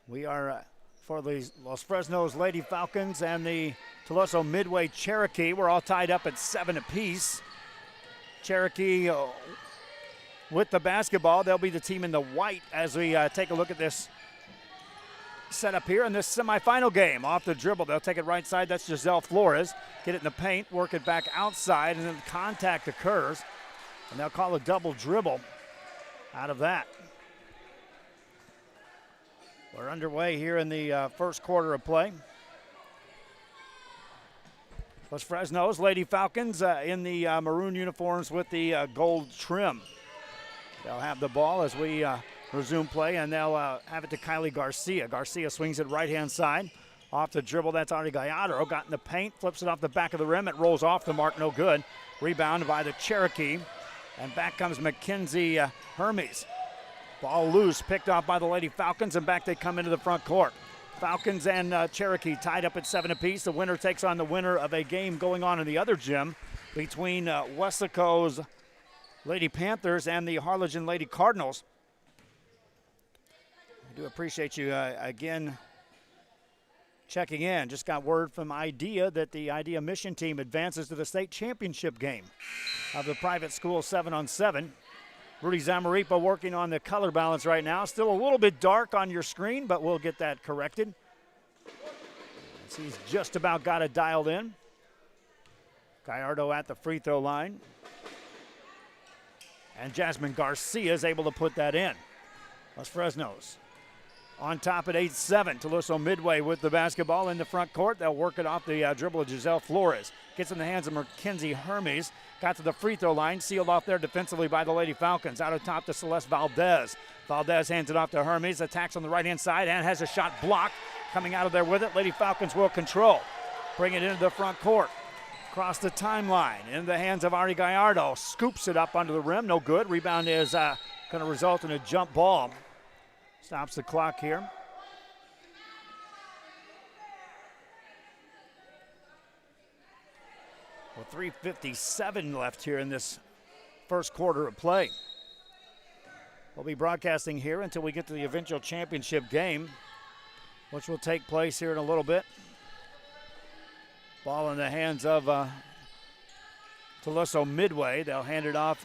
We are for the Los Fresnos Lady Falcons and the Tuluso Midway Cherokee. We're all tied up at 7 apiece. Cherokee with the basketball. They'll be the team in the white as we take a look at this setup here in this semifinal game. Off the dribble, they'll take it right side. That's Giselle Flores. Get it in the paint, work it back outside, and then contact occurs. And they'll call a double dribble out of that. We're underway here in the first quarter of play. Los Fresnos Lady Falcons in the maroon uniforms with the gold trim. They'll have the ball as we resume play, and they'll have it to Kylie Garcia. Garcia swings it right-hand side. Off the dribble, that's Ari Gallardo. Got in the paint, flips it off the back of the rim. It rolls off the mark, no good. Rebound by the Cherokee. And back comes Mackenzie Hermes. Ball loose, picked off by the Lady Falcons, and back they come into the front court. Falcons and Cherokee tied up at 7 apiece. The winner takes on the winner of a game going on in the other gym between Weslaco's Lady Panthers and the Harlingen Lady Cardinals. I do appreciate you again checking in. Just got word from IDEA that the IDEA Mission team advances to the state championship game of the private school 7-on-7. Rudy Zamaripa working on the color balance right now. Still a little bit dark on your screen, but we'll get that corrected. As he's just about got it dialed in. Gallardo at the free throw line. And Jasmine Garcia is able to put that in. Los Fresnos on top at 8-7. Tuluso Midway with the basketball in the front court. They'll work it off the dribble of Giselle Flores. Gets in the hands of Mackenzie Hermes. Got to the free throw line. Sealed off there defensively by the Lady Falcons. Out of top to Celeste Valdez. Valdez hands it off to Hermes. Attacks on the right-hand side and has a shot blocked. Coming out of there with it. Lady Falcons will control. Bring it into the front court. Across the timeline. In the hands of Ari Gallardo. Scoops it up under the rim. No good. Rebound is going to result in a jump ball. Stops the clock here. Well, 3:57 left here in this first quarter of play. We'll be broadcasting here until we get to the eventual championship game, which will take place here in a little bit. Ball in the hands of Tuluso Midway. They'll hand it off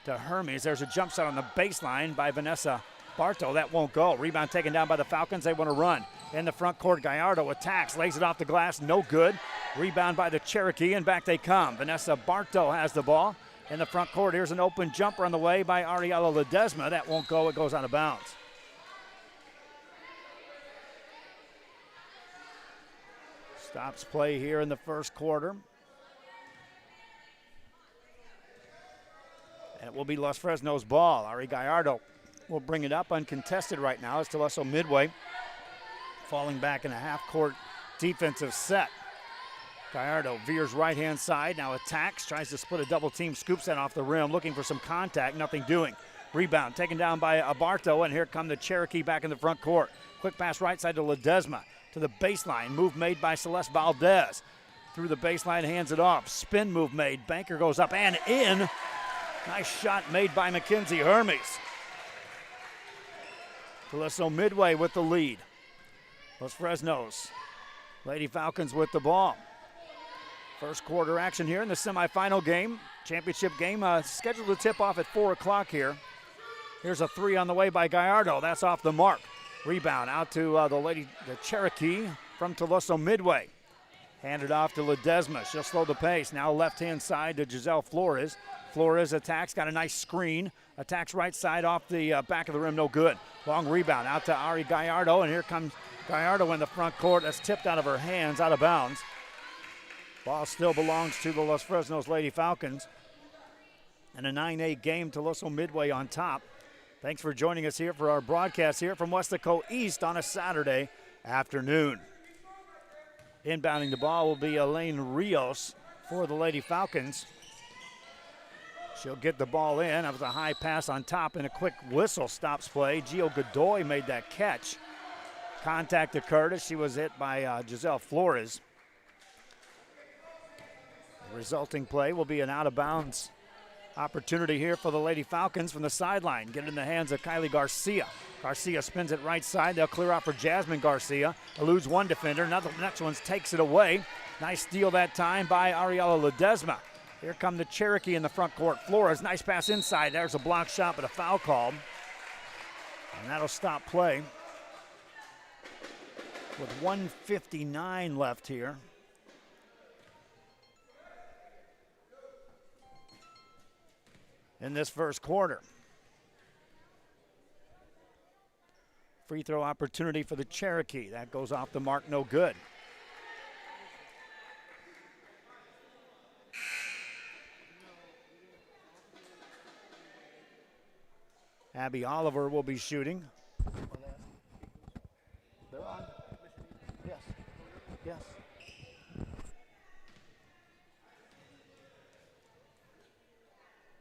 to Hermes. There's a jump shot on the baseline by Vanessa Barto. That won't go. Rebound taken down by the Falcons. They want to run. In the front court, Gallardo attacks, lays it off the glass, no good. Rebound by the Cherokee, and back they come. Vanessa Barto has the ball. In the front court, here's an open jumper on the way by Ariela Ledesma. That won't go. It goes out of bounds. Stops play here in the first quarter. And it will be Los Fresnos' ball. Ari Gallardo will bring it up uncontested right now. It's Tuluso Midway falling back in a half-court defensive set. Gallardo veers right-hand side, now attacks, tries to split a double team, scoops that off the rim, looking for some contact, nothing doing. Rebound taken down by Barto, and here come the Cherokee back in the front court. Quick pass right side to Ledesma, to the baseline, move made by Celeste Valdez. Through the baseline, hands it off, spin move made, banker goes up and in. Nice shot made by Mackenzie Hermes. Tuluso Midway with the lead. Los Fresnos Lady Falcons with the ball. First quarter action here in the semifinal game. Championship game scheduled to tip off at 4 o'clock here. Here's a three on the way by Gallardo. That's off the mark. Rebound out to the Cherokee from Tuluso Midway. Handed off to Ledesma. She'll slow the pace. Now left-hand side to Giselle Flores. Flores attacks, got a nice screen. Attacks right side off the back of the rim, no good. Long rebound out to Ari Gallardo, and here comes Gallardo in the front court. That's tipped out of her hands, out of bounds. Ball still belongs to the Los Fresnos Lady Falcons. And a 9-8 game, Tuluso Midway on top. Thanks for joining us here for our broadcast here from Weslaco East on a Saturday afternoon. Inbounding the ball will be Elaine Rios for the Lady Falcons. She'll get the ball in. That was a high pass on top, and a quick whistle stops play. Gio Godoy made that catch. Contact occurred as she was hit by Giselle Flores. The resulting play will be an out of bounds Opportunity here for the Lady Falcons from the sideline. Get it in the hands of Kylie Garcia. Garcia spins it right side. They'll clear out for Jasmine Garcia. Eludes one defender. Now the next one takes it away. Nice steal that time by Ariella Ledesma. Here come the Cherokee in the front court. Flores, nice pass inside. There's a block shot, but a foul call. And that'll stop play. With 1:59 left here. In this first quarter. Free throw opportunity for the Cherokee. That goes off the mark, no good. Abby Oliver will be shooting. They're on. Yes. Yes.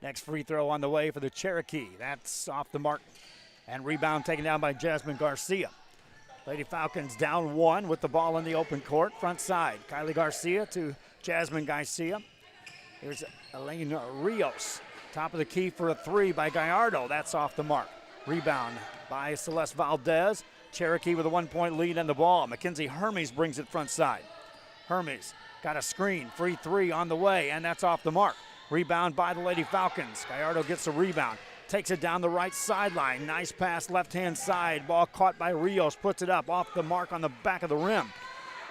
Next free throw on the way for the Cherokee. That's off the mark. And rebound taken down by Jasmine Garcia. Lady Falcons down one with the ball in the open court. Front side. Kylie Garcia to Jasmine Garcia. Here's Elena Rios. Top of the key for a three by Gallardo. That's off the mark. Rebound by Celeste Valdez. Cherokee with a 1-point lead on the ball. Mackenzie Hermes brings it front side. Hermes got a screen. Free three on the way, and that's off the mark. Rebound by the Lady Falcons. Gallardo gets a rebound. Takes it down the right sideline. Nice pass left-hand side. Ball caught by Rios. Puts it up off the mark on the back of the rim.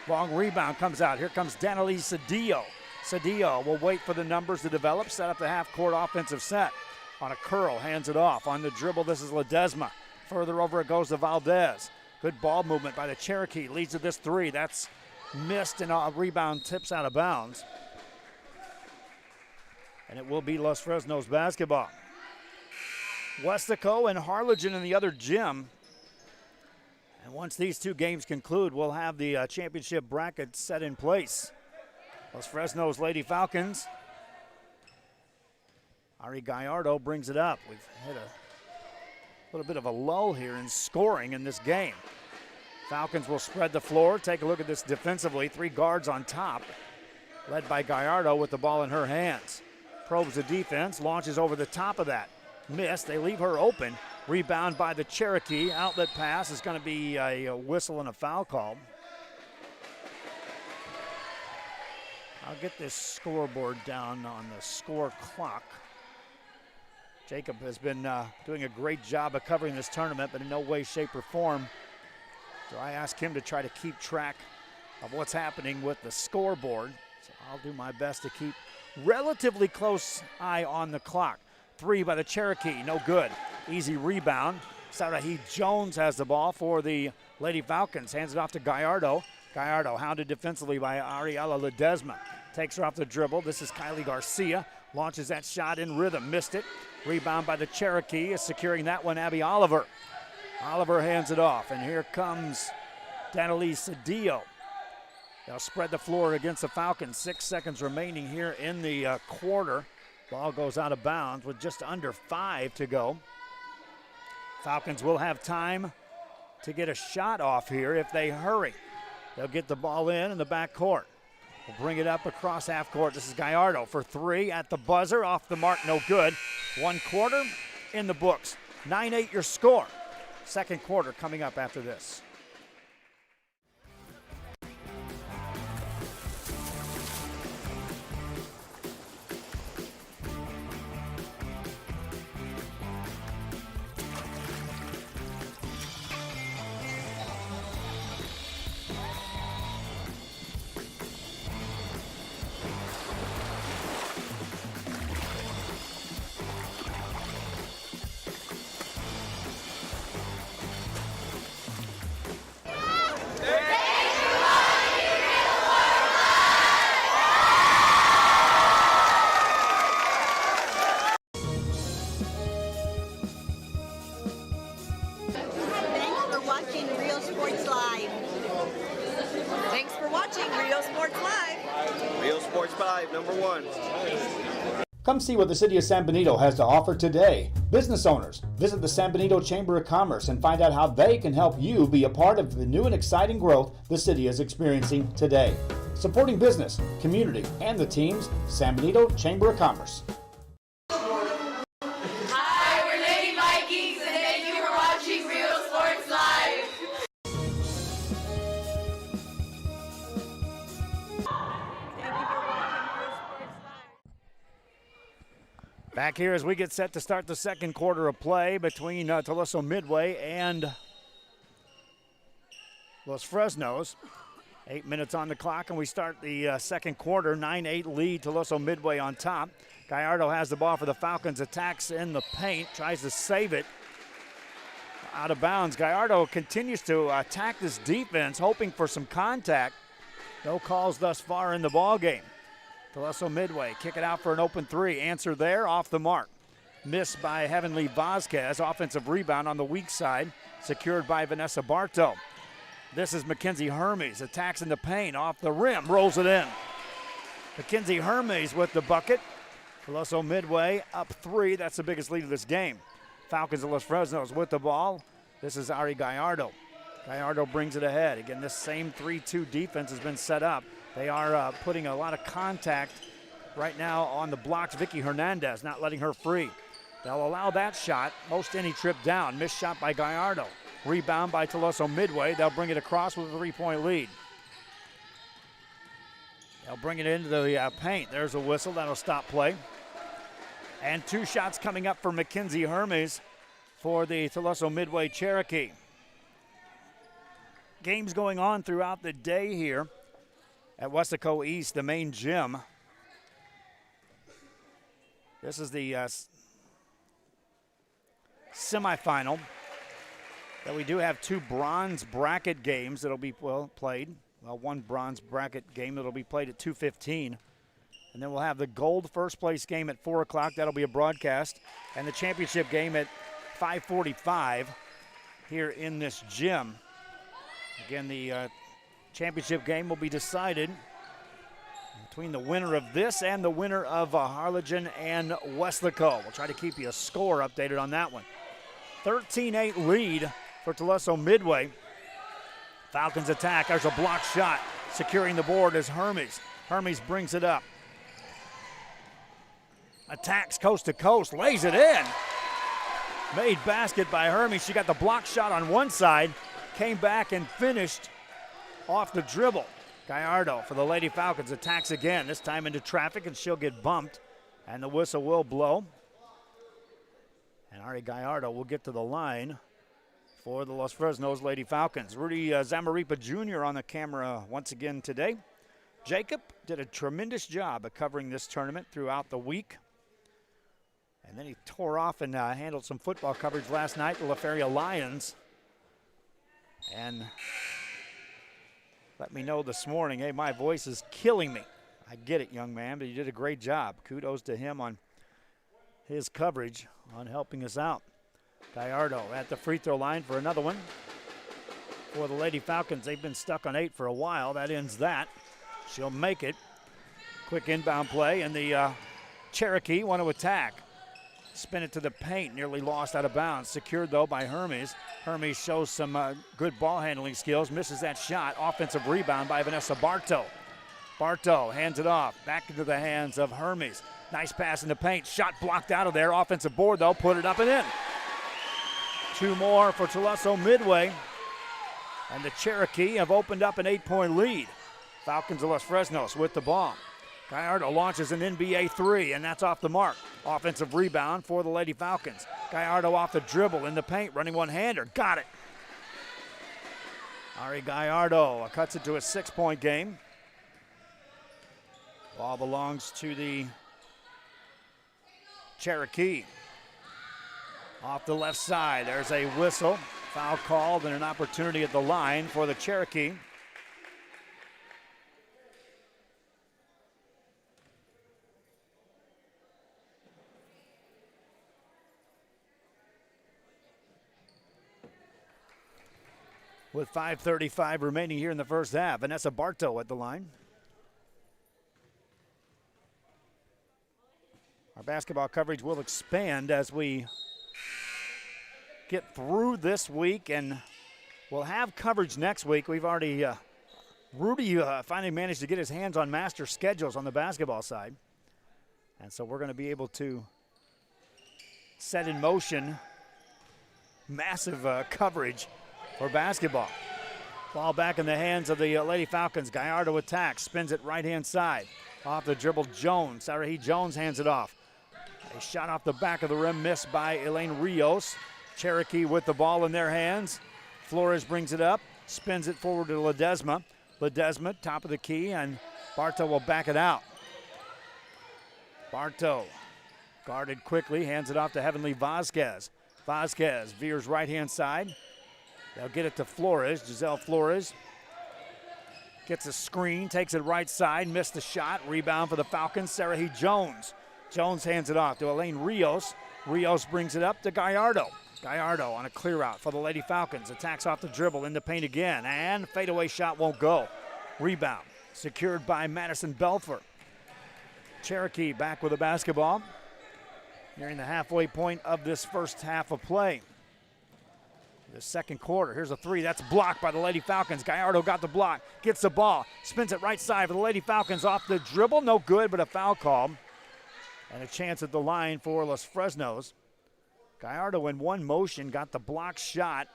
Long rebound comes out. Here comes Danilise Cedillo. Cedillo will wait for the numbers to develop. Set up the half-court offensive set. On a curl, hands it off. On the dribble, this is Ledesma. Further over it goes to Valdez. Good ball movement by the Cherokee. Leads to this three. That's missed, and a rebound tips out of bounds. And it will be Los Fresnos basketball. Westico and Harlingen in the other gym. And once these two games conclude, we'll have the championship bracket set in place. Los Fresnos Lady Falcons. Ari Gallardo brings it up. We've hit a little bit of a lull here in scoring in this game. Falcons will spread the floor. Take a look at this defensively. Three guards on top, led by Gallardo with the ball in her hands. Probes the defense, launches over the top of that. Missed, they leave her open. Rebound by the Cherokee. Outlet pass is going to be a whistle and a foul call. I'll get this scoreboard down on the score clock. Jacob has been doing a great job of covering this tournament, but in no way, shape, or form do I ask him to try to keep track of what's happening with the scoreboard. So I'll do my best to keep relatively close eye on the clock. Three by the Cherokee, no good. Easy rebound. Sarahi Jones has the ball for the Lady Falcons. Hands it off to Gallardo. Gallardo hounded defensively by Ariella Ledesma. Takes her off the dribble. This is Kylie Garcia. Launches that shot in rhythm. Missed it. Rebound by the Cherokee. Is securing that one, Abby Oliver. Oliver hands it off, and here comes Danilise Cedillo. They'll spread the floor against the Falcons. 6 seconds remaining here in the quarter. Ball goes out of bounds with just under 5 to go. Falcons will have time to get a shot off here if they hurry. They'll get the ball in the back court. We'll bring it up across half court. This is Gallardo for three at the buzzer. Off the mark, no good. 1 quarter in the books. 9-8 your score. Second quarter coming up after this. Come see what the City of San Benito has to offer today. Business owners, visit the San Benito Chamber of Commerce and find out how they can help you be a part of the new and exciting growth the city is experiencing today. Supporting business, community, and the teams, San Benito Chamber of Commerce. Back here as we get set to start the second quarter of play between Tuluso Midway and Los Fresnos. 8 minutes on the clock, and we start the second quarter. 9-8 lead, Tuluso Midway on top. Gallardo has the ball for the Falcons, attacks in the paint, tries to save it. Out of bounds. Gallardo continues to attack this defense, hoping for some contact. No calls thus far in the ball game. Tuluso Midway kick it out for an open three. Answer there, off the mark. Missed by Heavenly Vasquez. Offensive rebound on the weak side, secured by Vanessa Bartow. This is Mackenzie Hermes. Attacks in the paint, off the rim, rolls it in. Mackenzie Hermes with the bucket. Tuluso Midway up 3. That's the biggest lead of this game. Falcons of Los Fresnos with the ball. This is Ari Gallardo. Gallardo brings it ahead. Again, this same 3-2 defense has been set up. They are putting a lot of contact right now on the blocks. Vicky Hernandez not letting her free. They'll allow that shot. Most any trip down. Missed shot by Gallardo. Rebound by Tuluso Midway. They'll bring it across with a 3-point lead. They'll bring it into the paint. There's a whistle. That'll stop play. And 2 shots coming up for Mackenzie Hermes for the Tuluso Midway Cherokee. Games going on throughout the day here at Westaco East, the main gym. This is the semifinal. That we do have 2 bronze bracket games that'll be played. Well, 1 bronze bracket game that'll be played at 2:15. And then we'll have the gold first place game at 4 o'clock. That'll be a broadcast. And the championship game at 5:45 here in this gym. Again, the championship game will be decided between the winner of this and the winner of Harlingen and Westlaco. We'll try to keep you a score updated on that one. 13-8 lead for Tuluso Midway. Falcons attack. There's a block shot. Securing the board is Hermes. Hermes brings it up. Attacks coast to coast. Lays it in. Made basket by Hermes. She got the block shot on one side. Came back and finished off the dribble. Gallardo for the Lady Falcons attacks again, this time into traffic, and she'll get bumped, and the whistle will blow. And Ari Gallardo will get to the line for the Los Fresnos Lady Falcons. Rudy Zamaripa Jr. on the camera once again today. Jacob did a tremendous job of covering this tournament throughout the week. And then he tore off and handled some football coverage last night, the La Feria Lions. And let me know this morning, hey, my voice is killing me. I get it, young man, but you did a great job. Kudos to him on his coverage, on helping us out. Gallardo at the free throw line for another one. For the Lady Falcons, they've been stuck on 8 for a while. That ends that. She'll make it. Quick inbound play, and the Cherokee want to attack. Spin it to the paint, nearly lost out of bounds. Secured, though, by Hermes. Hermes shows some good ball handling skills, misses that shot. Offensive rebound by Vanessa Bartow. Bartow hands it off, back into the hands of Hermes. Nice pass in the paint, shot blocked out of there. Offensive board, though, put it up and in. 2 more for Tuluso Midway. And the Cherokee have opened up an 8-point lead. Falcons of Los Fresnos with the ball. Gallardo launches an NBA 3, and that's off the mark. Offensive rebound for the Lady Falcons. Gallardo off the dribble in the paint, running one-hander. Got it. Ari Gallardo cuts it to a 6-point game. Ball belongs to the Cherokee. Off the left side, there's a whistle. Foul called and an opportunity at the line for the Cherokee. With 5:35 remaining here in the first half, Vanessa Bartow at the line. Our basketball coverage will expand as we get through this week, and we'll have coverage next week. We've already, Rudy finally managed to get his hands on master schedules on the basketball side. And so we're going to be able to set in motion massive coverage for basketball. Ball back in the hands of the Lady Falcons. Gallardo attacks, spins it right-hand side. Off the dribble, Jones. Sarahi Jones hands it off. A shot off the back of the rim, missed by Elaine Rios. Cherokee with the ball in their hands. Flores brings it up, spins it forward to Ledesma. Ledesma, top of the key, and Bartow will back it out. Bartow guarded quickly, hands it off to Heavenly Vasquez. Vasquez veers right-hand side. They'll get it to Flores. Giselle Flores gets a screen, takes it right side, missed the shot. Rebound for the Falcons, Sarahi Jones. Jones hands it off to Elaine Rios. Rios brings it up to Gallardo. Gallardo on a clear out for the Lady Falcons. Attacks off the dribble, in the paint again, and fadeaway shot won't go. Rebound secured by Madison Belfer. Cherokee back with the basketball. Nearing the halfway point of this first half of play. The second quarter, here's a three, that's blocked by the Lady Falcons. Gallardo got the block, gets the ball, spins it right side for the Lady Falcons off the dribble, no good, but a foul call. And a chance at the line for Los Fresnos. Gallardo in one motion got the block shot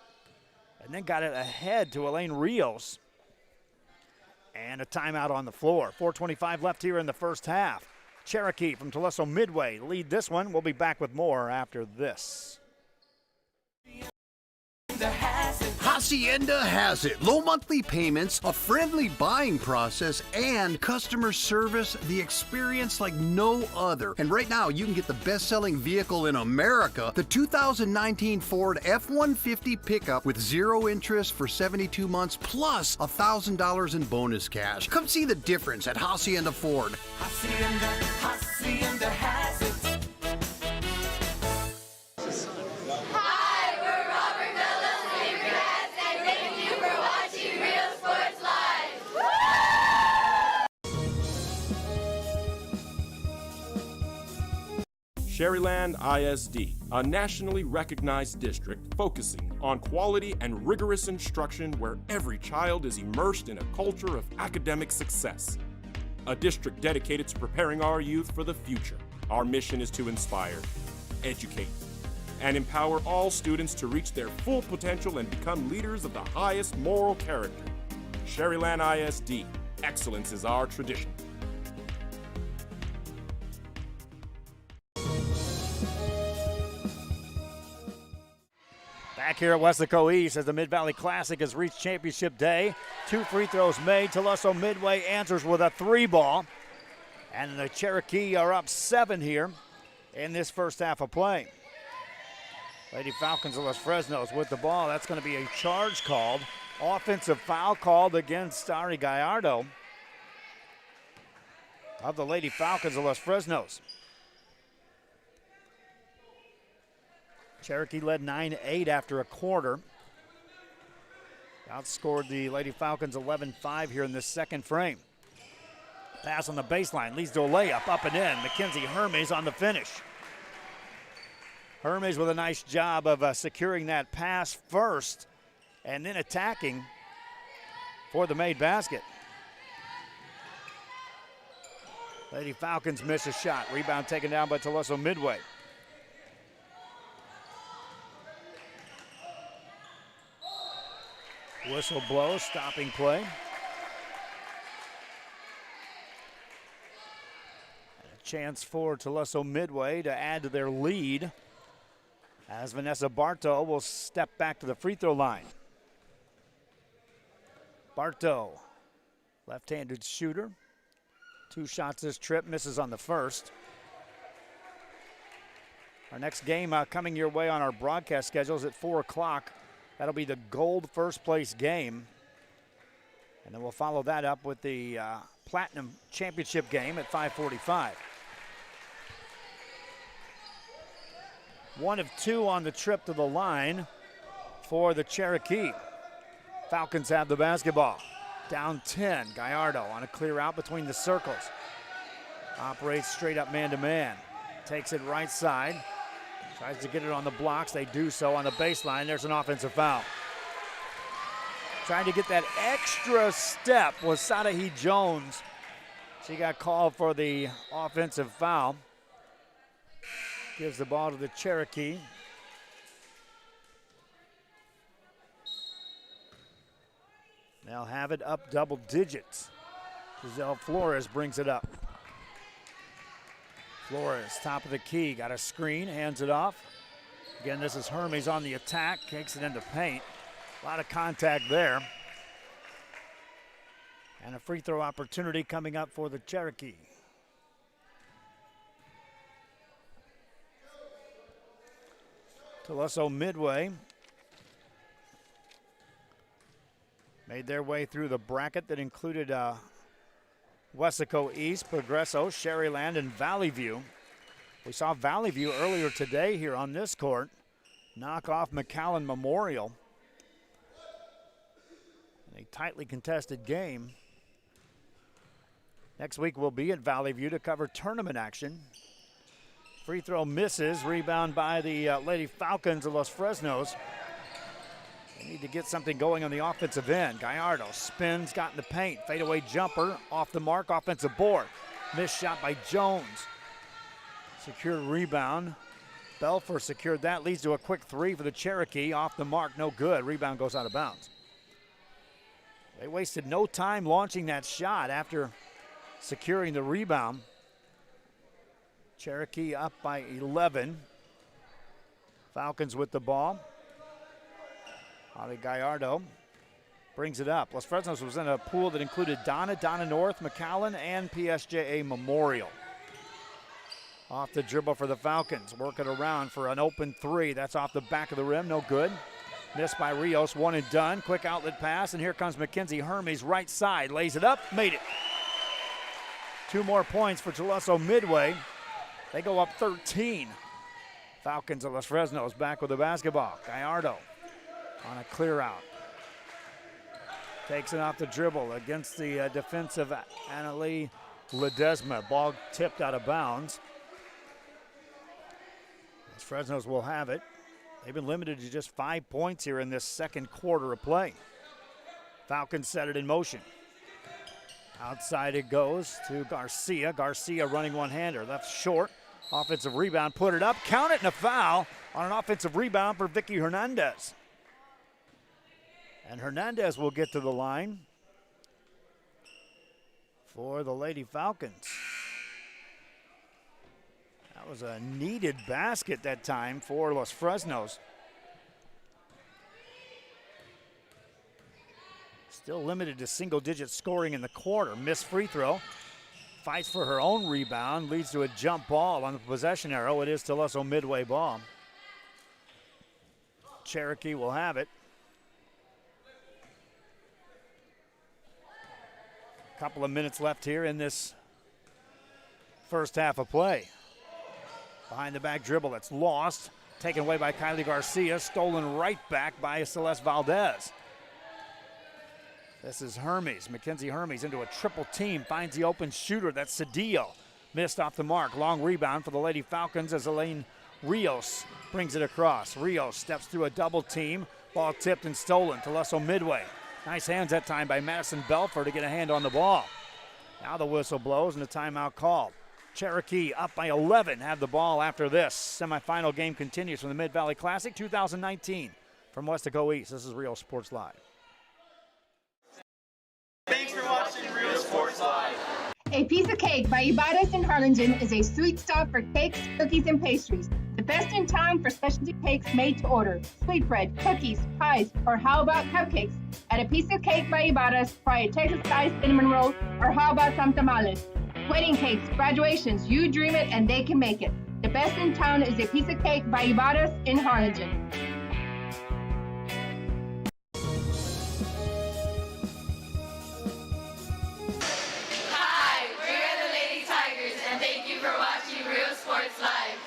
and then got it ahead to Elaine Rios. And a timeout on the floor. 4:25 left here in the first half. Cherokee from Tuluso Midway lead this one. We'll be back with more after this. Hacienda has it. Low monthly payments, a friendly buying process, and customer service, the experience like no other. And right now, you can get the best-selling vehicle in America, the 2019 Ford F-150 pickup with 0 interest for 72 months, plus $1,000 in bonus cash. Come see the difference at Hacienda Ford. Hacienda has it. Sherryland ISD, a nationally recognized district focusing on quality and rigorous instruction where every child is immersed in a culture of academic success. A district dedicated to preparing our youth for the future. Our mission is to inspire, educate, and empower all students to reach their full potential and become leaders of the highest moral character. Sherryland ISD, excellence is our tradition. Back here at Weslaco East as the Mid-Valley Classic has reached championship day. 2 free throws made. Tuluso Midway answers with a 3-ball. And the Cherokee are up 7 here in this first half of play. Lady Falcons of Los Fresnos with the ball. That's going to be a charge called. Offensive foul called against Ari Gallardo of the Lady Falcons of Los Fresnos. Cherokee led 9-8 after a quarter. Outscored the Lady Falcons 11-5 here in this second frame. Pass on the baseline leads to a layup, up and in. Mackenzie Hermes on the finish. Hermes with a nice job of securing that pass first and then attacking for the made basket. Lady Falcons miss a shot. Rebound taken down by Tuluso Midway. Whistle blows, stopping play. And a chance for Tuluso Midway to add to their lead as Vanessa Bartow will step back to the free throw line. Bartow, left-handed shooter. 2 shots this trip, misses on the first. Our next game coming your way on our broadcast schedule is at 4 o'clock. That'll be the gold first place game. And then we'll follow that up with the platinum championship game at 5:45. 1 of 2 on the trip to the line for the Cherokee. Falcons have the basketball. Down 10, Gallardo on a clear out between the circles. Operates straight up man-to-man. Takes it right side. Tries to get it on the blocks. They do so on the baseline. There's an offensive foul. Trying to get that extra step was Sarahi Jones. She got called for the offensive foul. Gives the ball to the Cherokee. They'll have it up double digits. Giselle Flores brings it up. Flores, top of the key, got a screen, hands it off. Again, this is Hermes on the attack, kicks it into paint. A lot of contact there. And a free throw opportunity coming up for the Cherokee. Tuluso Midway made their way through the bracket that included Wesco East, Progresso, Sherryland, and Valley View. We saw Valley View earlier today here on this court knock off McAllen Memorial. A tightly contested game. Next week we'll be at Valley View to cover tournament action. Free throw misses, rebound by the Lady Falcons of Los Fresnos. They need to get something going on the offensive end. Gallardo spins, got in the paint, fadeaway jumper, off the mark, offensive board. Missed shot by Jones. Secured rebound. Belfer secured that, leads to a quick three for the Cherokee, off the mark, no good. Rebound goes out of bounds. They wasted no time launching that shot after securing the rebound. Cherokee up by 11. Falcons with the ball. Ali Gallardo brings it up. Los Fresnos was in a pool that included Donna North, McAllen, and PSJA Memorial. Off the dribble for the Falcons. Work it around for an open three. That's off the back of the rim, no good. Missed by Rios, one and done. Quick outlet pass, and here comes Mackenzie Hermes, right side. Lays it up, made it. 2 more points for Tuluso Midway. They go up 13. Falcons of Los Fresnos back with the basketball. Gallardo on a clear out. Takes it off the dribble against the defensive Annalie Ledesma. Ball tipped out of bounds. Los Fresnos will have it. They've been limited to just 5 points here in this second quarter of play. Falcons set it in motion. Outside it goes to Garcia. Garcia running one-hander, left short. Offensive rebound, put it up, count it, and a foul on an offensive rebound for Vicky Hernandez. And Hernandez will get to the line for the Lady Falcons. That was a needed basket that time for Los Fresnos. Still limited to single-digit scoring in the quarter. Missed free throw. Fights for her own rebound. Leads to a jump ball on the possession arrow. It is Tuluso Midway ball. Cherokee will have it. Couple of minutes left here in this first half of play. Behind the back dribble, that's lost. Taken away by Kylie Garcia. Stolen right back by Celeste Valdez. This is Hermes, Mackenzie Hermes into a triple team. Finds the open shooter, that's Cedillo. Missed off the mark. Long rebound for the Lady Falcons as Elaine Rios brings it across. Rios steps through a double team. Ball tipped and stolen. Tuluso Midway. Nice hands that time by Madison Belfer to get a hand on the ball. Now the whistle blows and a timeout called. Cherokee up by 11, have the ball after this. Semifinal game continues from the Mid-Valley Classic 2019. From Wesco East, this is Real Sports Live. Thanks for watching Real Sports Live. A Piece of Cake by Ibadas in Harlingen is a sweet stop for cakes, cookies, and pastries. The best in town for specialty cakes made to order. Sweetbread, cookies, pies, or how about cupcakes? At A Piece of Cake by Ibadas, try a Texas-style cinnamon roll, or how about some tamales? Wedding cakes, graduations, you dream it and they can make it. The best in town is A Piece of Cake by Ibadas in Harlingen. Hi, we're the Lady Tigers, and thank you for watching Real Sports Live.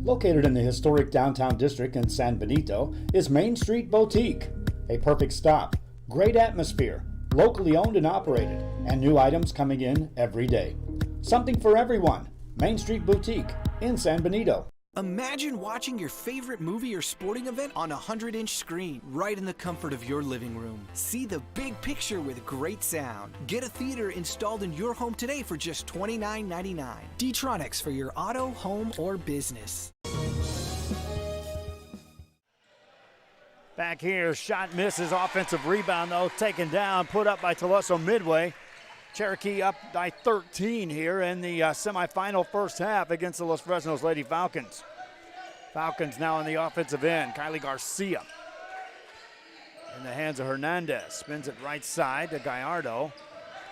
Located in the historic downtown district in San Benito is Main Street Boutique. A perfect stop, great atmosphere, locally owned and operated, and new items coming in every day. Something for everyone. Main Street Boutique in San Benito. Imagine watching your favorite movie or sporting event on a 100-inch screen right in the comfort of your living room. See the big picture with great sound. Get a theater installed in your home today for just $29.99. D-Tronics for your auto, home, or business. Back here, shot misses, offensive rebound though, taken down, put up by Tuluso Midway. Cherokee up by 13 here in the semifinal first half against the Los Fresnos Lady Falcons. Falcons now on the offensive end. Kylie Garcia in the hands of Hernandez. Spins it right side to Gallardo.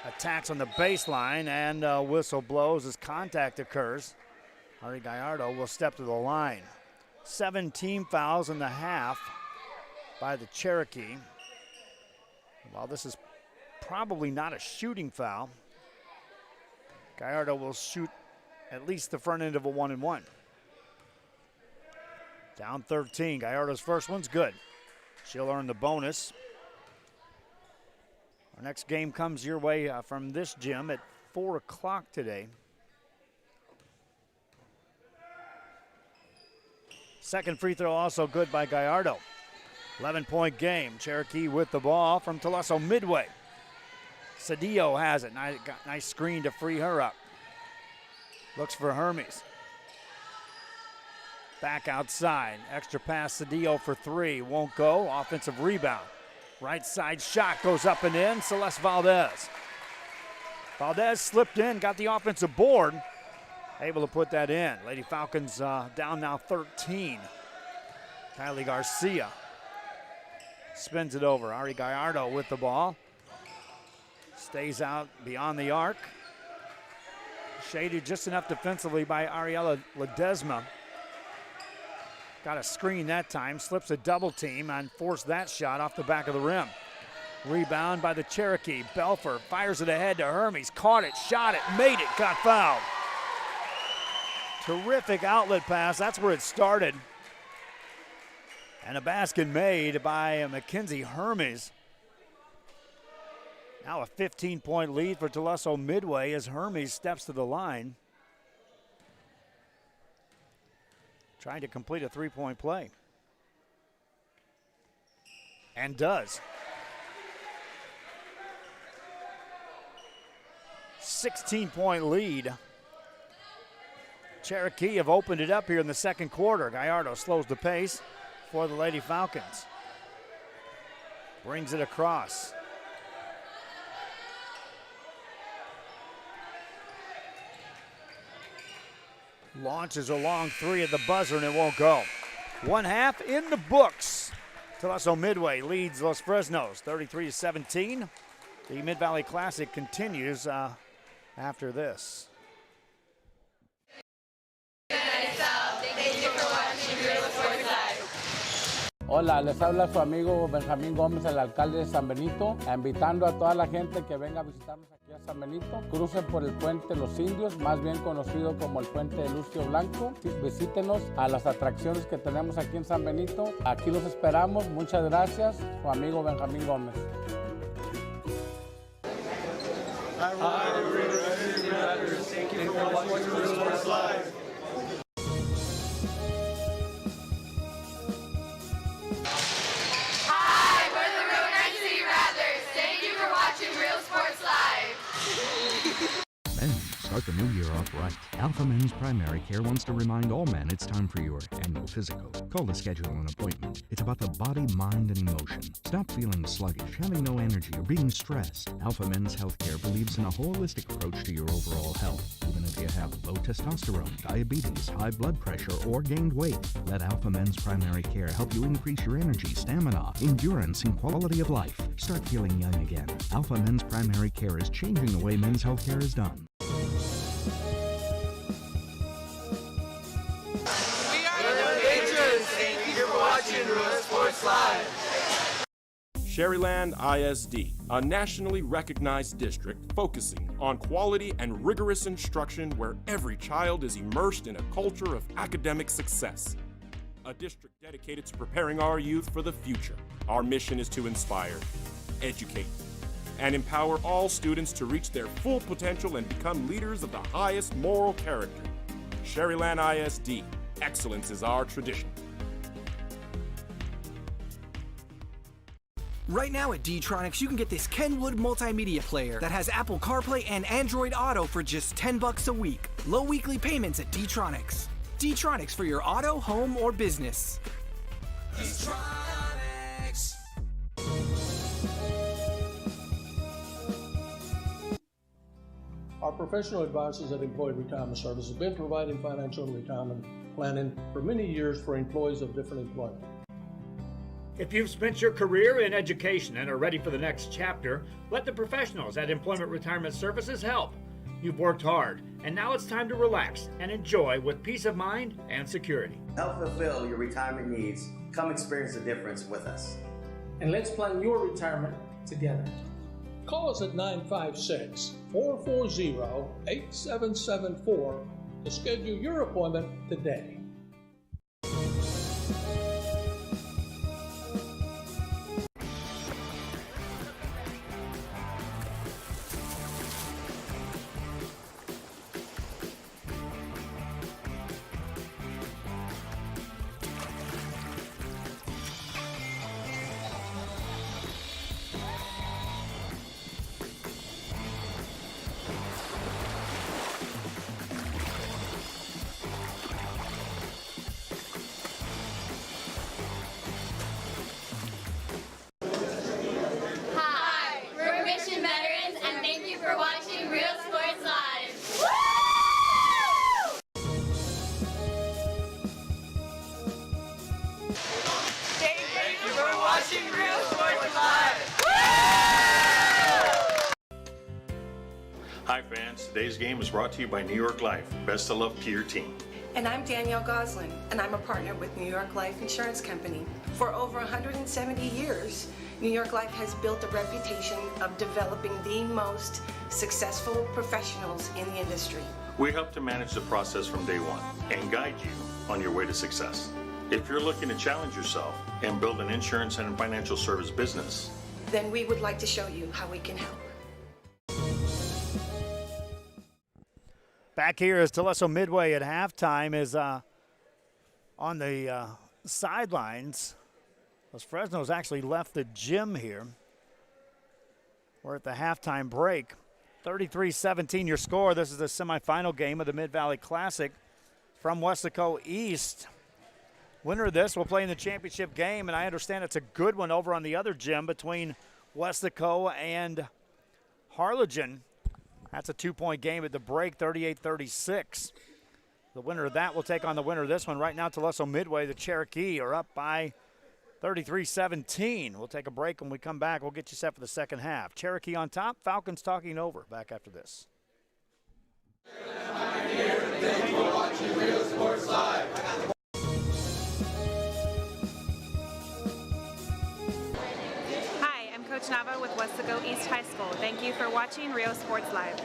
Attacks on the baseline, and whistle blows as contact occurs. Ari Gallardo will step to the line. 7 team fouls in the half by the Cherokee. While this is probably not a shooting foul, Gallardo will shoot at least the front end of a 1-and-1. Down 13, Gallardo's first one's good. She'll earn the bonus. Our next game comes your way from this gym at 4 o'clock today. Second free throw also good by Gallardo. 11-point game. Cherokee with the ball from Tuluso Midway. Cedillo has it. Nice screen to free her up. Looks for Hermes. Back outside. Extra pass Cedillo for 3. Won't go. Offensive rebound. Right side shot goes up and in. Celeste Valdez. Valdez slipped in, got the offensive board. Able to put that in. Lady Falcons down now 13. Kylie Garcia spins it over. Ari Gallardo with the ball. Stays out beyond the arc. Shaded just enough defensively by Ariella Ledesma. Got a screen that time. Slips a double team and forced that shot off the back of the rim. Rebound by the Cherokee. Belfer fires it ahead to Hermes. Caught it, shot it, made it, got fouled. Terrific outlet pass. That's where it started. And a basket made by Mackenzie Hermes. Now a 15-point lead for Tuluso Midway as Hermes steps to the line. Trying to complete a 3-point play. And does. 16-point lead. Cherokee have opened it up here in the second quarter. Gallardo slows the pace for the Lady Falcons. Brings it across. Launches a long 3 at the buzzer and it won't go. 1 half in the books. Tuluso Midway leads Los Fresnos 33-17. The Mid-Valley Classic continues after this. Hola, les habla su amigo Benjamín Gómez, el alcalde de San Benito, invitando a toda la gente que venga a visitarnos aquí a San Benito. Crucen por el puente Los Indios, más bien conocido como el puente de Lucio Blanco. Visítenos a las atracciones que tenemos aquí en San Benito. Aquí los esperamos. Muchas gracias, su amigo Benjamín Gómez. Start the new year off right. Alpha Men's Primary Care wants to remind all men it's time for your annual physical. Call to schedule an appointment. It's about the body, mind, and emotion. Stop feeling sluggish, having no energy, or being stressed. Alpha Men's Healthcare believes in a holistic approach to your overall health. Even if you have low testosterone, diabetes, high blood pressure, or gained weight, let Alpha Men's Primary Care help you increase your energy, stamina, endurance, and quality of life. Start feeling young again. Alpha Men's Primary Care is changing the way men's healthcare is done. Sherryland ISD, a nationally recognized district focusing on quality and rigorous instruction where every child is immersed in a culture of academic success. A district dedicated to preparing our youth for the future. Our mission is to inspire, educate, and empower all students to reach their full potential and become leaders of the highest moral character. Sherryland ISD, excellence is our tradition. Right now at D-Tronics, you can get this Kenwood multimedia player that has Apple CarPlay and Android Auto for just $10 a week. Low weekly payments at D-Tronics. D-Tronics for your auto, home, or business. professional advisors at Employee Retirement Services have been providing financial and retirement planning for many years for employees of different employment. If you've spent your career in education and are ready for the next chapter, let the professionals at Employment Retirement Services help. You've worked hard, and now it's time to relax and enjoy with peace of mind and security. Help fulfill your retirement needs. Come experience the difference with us. And let's plan your retirement together. Call us at 956-440-8774 to schedule your appointment today. Hi fans, today's game is brought to you by New York Life. Best of luck to your team. And I'm Danielle Goslin, and I'm a partner with New York Life Insurance Company. For over 170 years, New York Life has built a reputation of developing the most successful professionals in the industry. We help to manage the process from day one and guide you on your way to success. If you're looking to challenge yourself and build an insurance and financial service business, then we would like to show you how we can help. Back here as Tuluso Midway at halftime is on the sidelines. As Fresno's actually left the gym here. We're at the halftime break. 33-17 your score. This is the semifinal game of the Mid-Valley Classic from Weslaco East. Winner of this will play in the championship game, and I understand it's a good one over on the other gym between Weslaco and Harlingen. That's a 2-point game at the break, 38-36. The winner of that will take on the winner of this one. Right now, Tuluso Midway, the Cherokee, are up by 33-17. We'll take a break. When we come back, we'll get you set for the second half. Cherokee on top, Falcons talking over. Back after this. Thank you for watching Real Sports Live. Coach Nava with Weslaco East High School. Thank you for watching Rio Sports Live.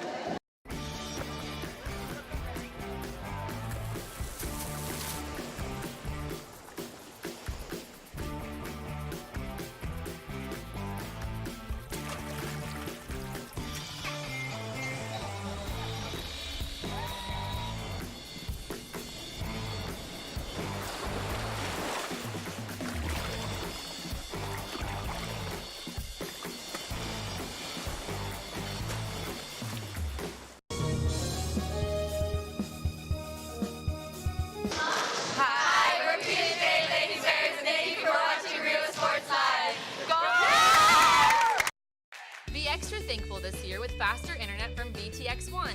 This year with faster internet from VTX1.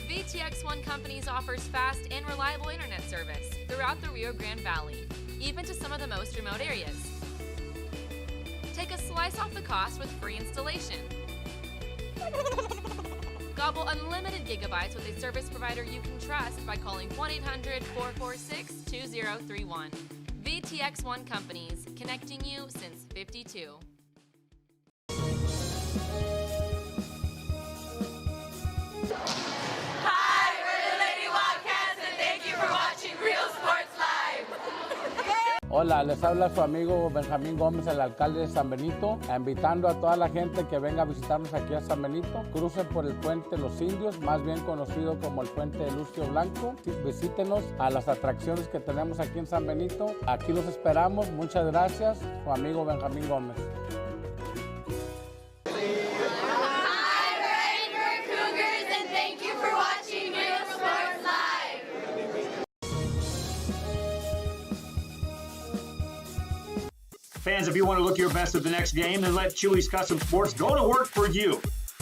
VTX1 Companies offers fast and reliable internet service throughout the Rio Grande Valley, even to some of the most remote areas. Take a slice off the cost with free installation. Gobble unlimited gigabytes with a service provider you can trust by calling 1-800-446-2031. VTX1 Companies, connecting you since '52. Hi, we're the Lady Wildcats, and thank you for watching Real Sports Live. Hola, les habla su amigo Benjamín Gómez, el alcalde de San Benito, invitando a toda la gente que venga a visitarnos aquí a San Benito. Crucen por el puente Los Indios, más bien conocido como el puente de Lucio Blanco. Visítenos a las atracciones que tenemos aquí en San Benito. Aquí los esperamos. Muchas gracias. Su amigo Benjamín Gómez. Fans, if you want to look your best at the next game, then let Chewy's Custom Sports go to work for you.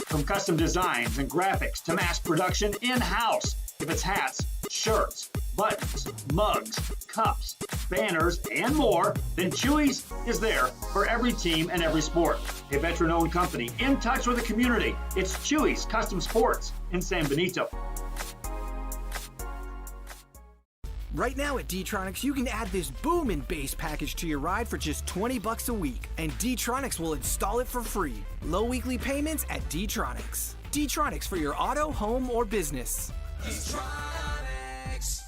From custom designs and graphics to mass production in-house. If it's hats, shirts, buttons, mugs, cups, banners, and more, then Chewy's is there for every team and every sport. A veteran-owned company in touch with the community. It's Chewy's Custom Sports in San Benito. Right now at D-Tronics, you can add this boom and bass package to your ride for just $20 a week, and D-Tronics will install it for free. Low weekly payments at D-Tronics. D-Tronics for your auto, home, or business. D-Tronics.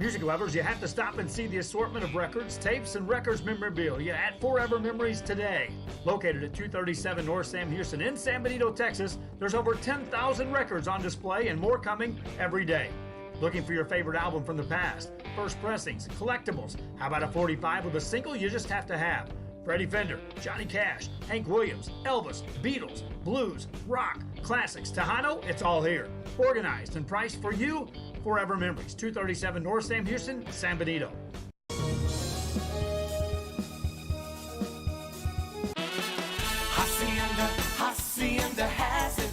Music lovers, you have to stop and see the assortment of records, tapes, and records memorabilia at Forever Memories today. Located at 237 North Sam Houston in San Benito, Texas, there's over 10,000 records on display and more coming every day. Looking for your favorite album from the past, first pressings, collectibles. How about a 45 with a single you just have to have? Freddie Fender, Johnny Cash, Hank Williams, Elvis, Beatles, blues, rock, classics, Tejano, it's all here. Organized and priced for you. Forever Memories, 237 North Sam Houston, San Benito.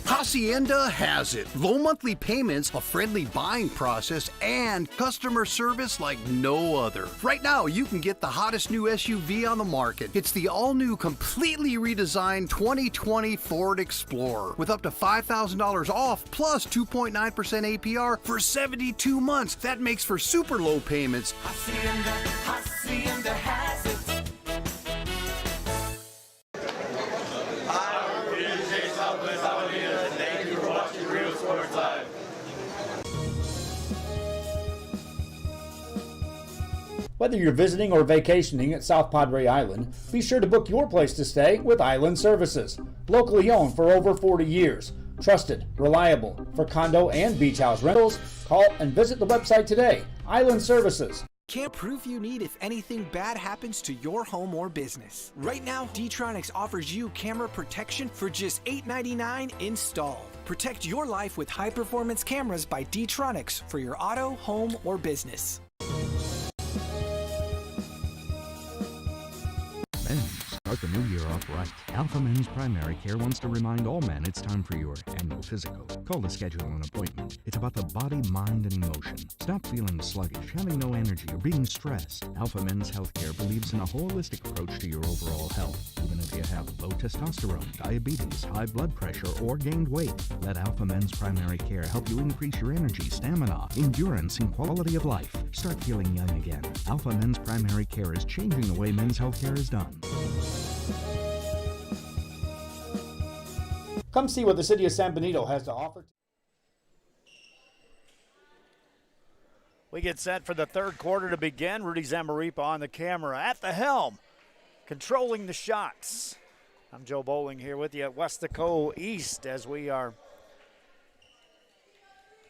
Hacienda has it. Low monthly payments, a friendly buying process, and customer service like no other. Right now, you can get the hottest new SUV on the market. It's the all-new, completely redesigned 2020 Ford Explorer with up to $5,000 off plus 2.9% APR for 72 months. That makes for super low payments. Hacienda has it. Thank you for watching Real Sports Live. Whether you're visiting or vacationing at South Padre Island, be sure to book your place to stay with Island Services. Locally owned for over 40 years. Trusted, reliable for condo and beach house rentals. Call and visit the website today. Island Services. Can't proof you need if anything bad happens to your home or business. Right now, D-Tronics offers you camera protection for just $8.99 installed. Protect your life with high-performance cameras by D-Tronics for your auto, home, or business. Start the new year off right. Alpha Men's Primary Care wants to remind all men it's time for your annual physical. Call to schedule an appointment. It's about the body, mind, and emotion. Stop feeling sluggish, having no energy, or being stressed. Alpha Men's Healthcare believes in a holistic approach to your overall health. Even if you have low testosterone, diabetes, high blood pressure, or gained weight, let Alpha Men's Primary Care help you increase your energy, stamina, endurance, and quality of life. Start feeling young again. Alpha Men's Primary Care is changing the way men's healthcare is done. Come see what the city of San Benito has to offer. We get set for the third quarter to begin. Rudy Zamaripa on the camera at the helm, controlling the shots. I'm Joe Bowling here with you at Westaco East as we are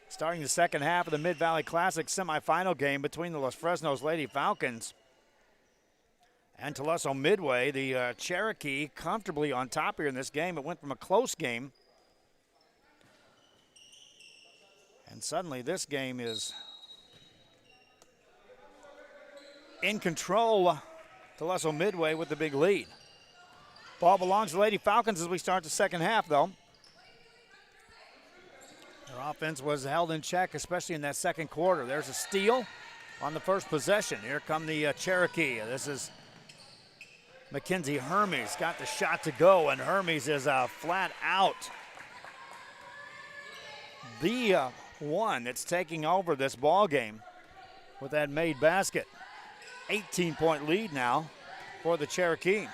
starting the second half of the Mid-Valley Classic semifinal game between the Los Fresnos Lady Falcons and Tuluso Midway. The Cherokee comfortably on top here in this game. It went from a close game, and suddenly this game is in control. Tuluso Midway with the big lead. Ball belongs to the Lady Falcons as we start the second half, though. Their offense was held in check, especially in that second quarter. There's a steal on the first possession. Here come the Cherokee. This is Mackenzie Hermes got the shot to go, and Hermes is flat out the one that's taking over this ball game with that made basket. 18-point lead now for the Cherokee.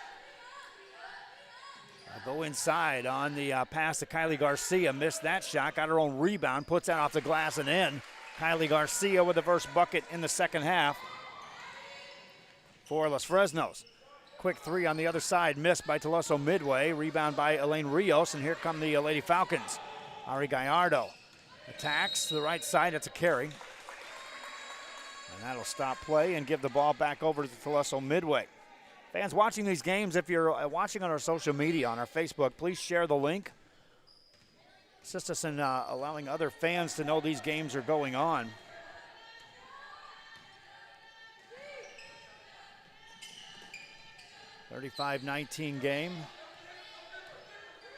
Go inside on the pass to Kylie Garcia. Missed that shot, got her own rebound, puts that off the glass and in. Kylie Garcia with the first bucket in the second half for Los Fresnos. Quick three on the other side, missed by Tuluso Midway. Rebound by Elaine Rios, and here come the Lady Falcons. Ari Gallardo attacks to the right side. It's a carry. And that'll stop play and give the ball back over to Tuluso Midway. Fans watching these games, if you're watching on our social media, on our Facebook, please share the link. Assist us in allowing other fans to know these games are going on. 35-19 game.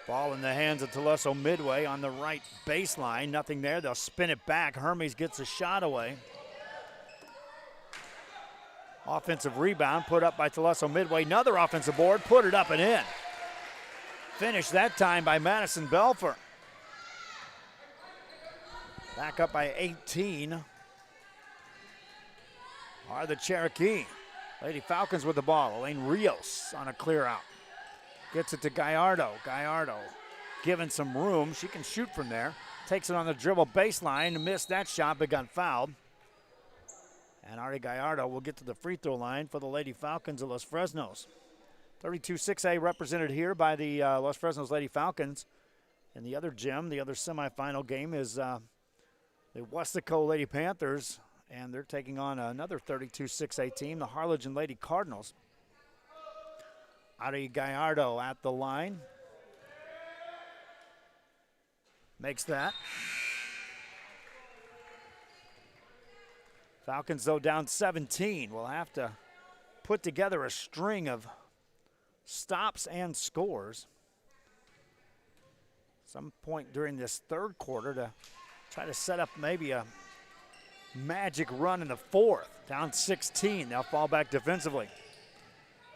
Ball in the hands of Tuluso MIdway on the right baseline. Nothing there. They'll spin it back. Hermes gets a shot away. Offensive rebound put up by Tuluso MIdway. Another offensive board. Put it up and in. Finished that time by Madison Belfer. Back up by 18 are the Cherokee. Lady Falcons with the ball. Elaine Rios on a clear out. Gets it to Gallardo. Gallardo given some room. She can shoot from there. Takes it on the dribble baseline. Missed that shot but got fouled. And Ari Gallardo will get to the free throw line for the Lady Falcons of Los Fresnos. 32-6A represented here by the Los Fresnos Lady Falcons. And the other gym, the other semifinal game is the Westaco Lady Panthers. And they're taking on another 32-6A team, the Harlingen Lady Cardinals. Ari Gallardo at the line. Makes that. Falcons, though, down 17. Will have to put together a string of stops and scores some point during this third quarter to try to set up maybe a magic run in the fourth. Down 16. They'll fall back defensively.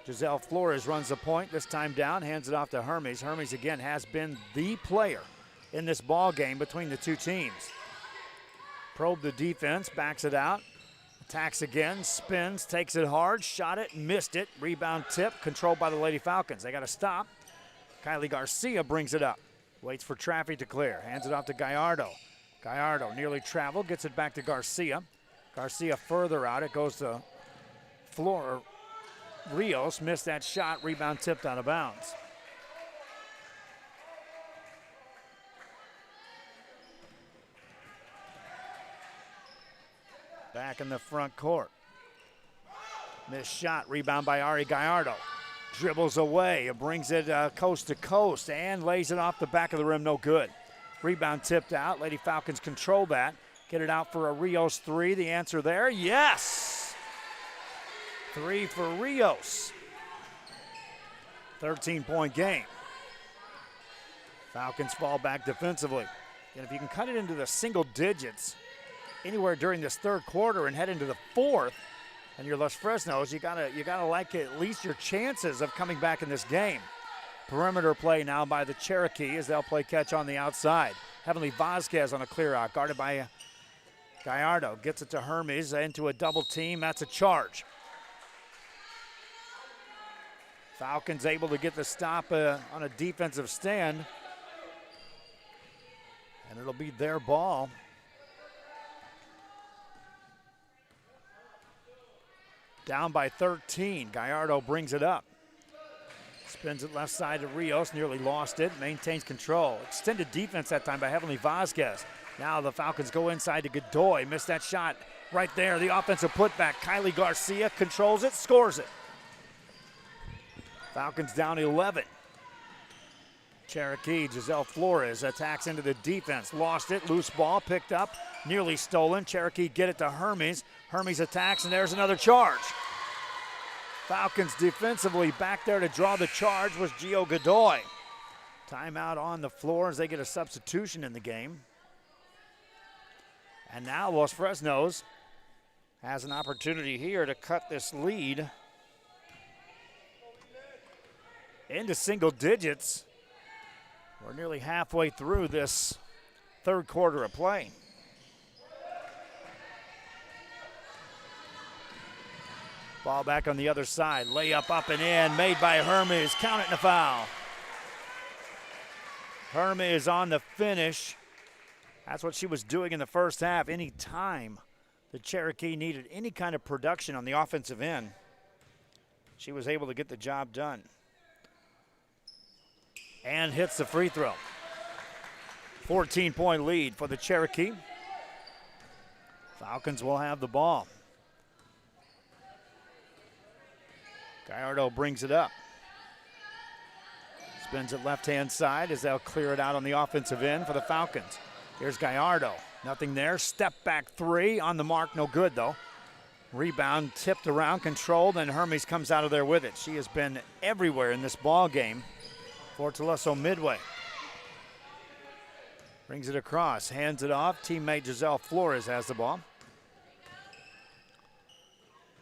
Giselle Flores runs the point, this time down, hands it off to Hermes. Hermes again has been the player in this ball game between the two teams. Probe the defense, backs it out, attacks again, spins, takes it hard, shot it, missed it. Rebound tip, controlled by the Lady Falcons. They got to stop. Kylie Garcia brings it up, waits for traffic to clear, hands it off to Gallardo. Gallardo nearly traveled, gets it back to Garcia. Garcia further out, it goes to Rios, missed that shot, rebound tipped out of bounds. Back in the front court. Missed shot, rebound by Ari Gallardo. Dribbles away, brings it coast to coast and lays it off the back of the rim, no good. Rebound tipped out, Lady Falcons control that. Get it out for a Rios three, the answer there, yes! 3 for Rios. 13-point game. Falcons fall back defensively. And if you can cut it into the single digits anywhere during this third quarter and head into the fourth, and you're Los Fresnos, you gotta like at least your chances of coming back in this game. Perimeter play now by the Cherokee as they'll play catch on the outside. Heavenly Vasquez on a clear out, guarded by Gallardo. Gets it to Hermes into a double team. That's a charge. Falcons able to get the stop on a defensive stand. And it'll be their ball. Down by 13. Gallardo brings it up. Spins it left side to Rios, nearly lost it, maintains control. Extended defense that time by Heavenly Vasquez. Now the Falcons go inside to Godoy, missed that shot right there. The offensive putback, Kylie Garcia controls it, scores it. Falcons down 11. Cherokee, Giselle Flores attacks into the defense, lost it, loose ball, picked up, nearly stolen. Cherokee get it to Hermes. Hermes attacks, and there's another charge. Falcons defensively back there to draw the charge was Gio Godoy. Timeout on the floor as they get a substitution in the game. And now Los Fresnos has an opportunity here to cut this lead into single digits. We're nearly halfway through this third quarter of play. Ball back on the other side. Layup up and in, made by Hermes. Count it and a foul. Hermes on the finish. That's what she was doing in the first half. Any time the Cherokee needed any kind of production on the offensive end, she was able to get the job done. And hits the free throw. 14-point lead for the Cherokee. Falcons will have the ball. Gallardo brings it up. Spins it left-hand side as they'll clear it out on the offensive end for the Falcons. Here's Gallardo. Nothing there. Step back three on the mark. No good, though. Rebound tipped around, controlled, and Hermes comes out of there with it. She has been everywhere in this ball game for Tuluso Midway. Brings it across, hands it off. Teammate Giselle Flores has the ball.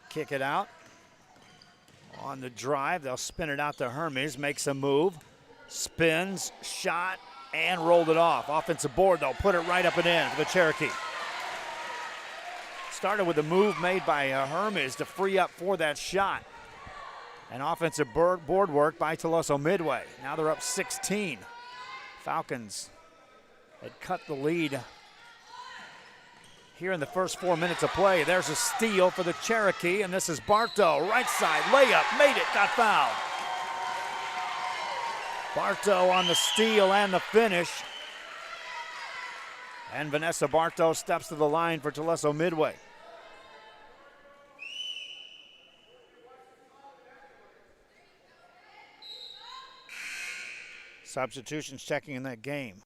Kick it out. On the drive, they'll spin it out to Hermes, makes a move, spins, shot, and rolled it off. Offensive board, they'll put it right up and in for the Cherokee. Started with a move made by Hermes to free up for that shot. An offensive board work by Tuluso Midway. Now they're up 16. Falcons had cut the lead here in the first 4 minutes of play. There's a steal for the Cherokee, and this is Bartow. Right side, layup, made it, got fouled. Bartow on the steal and the finish. And Vanessa Bartow steps to the line for Tuluso Midway. Substitutions checking in that game.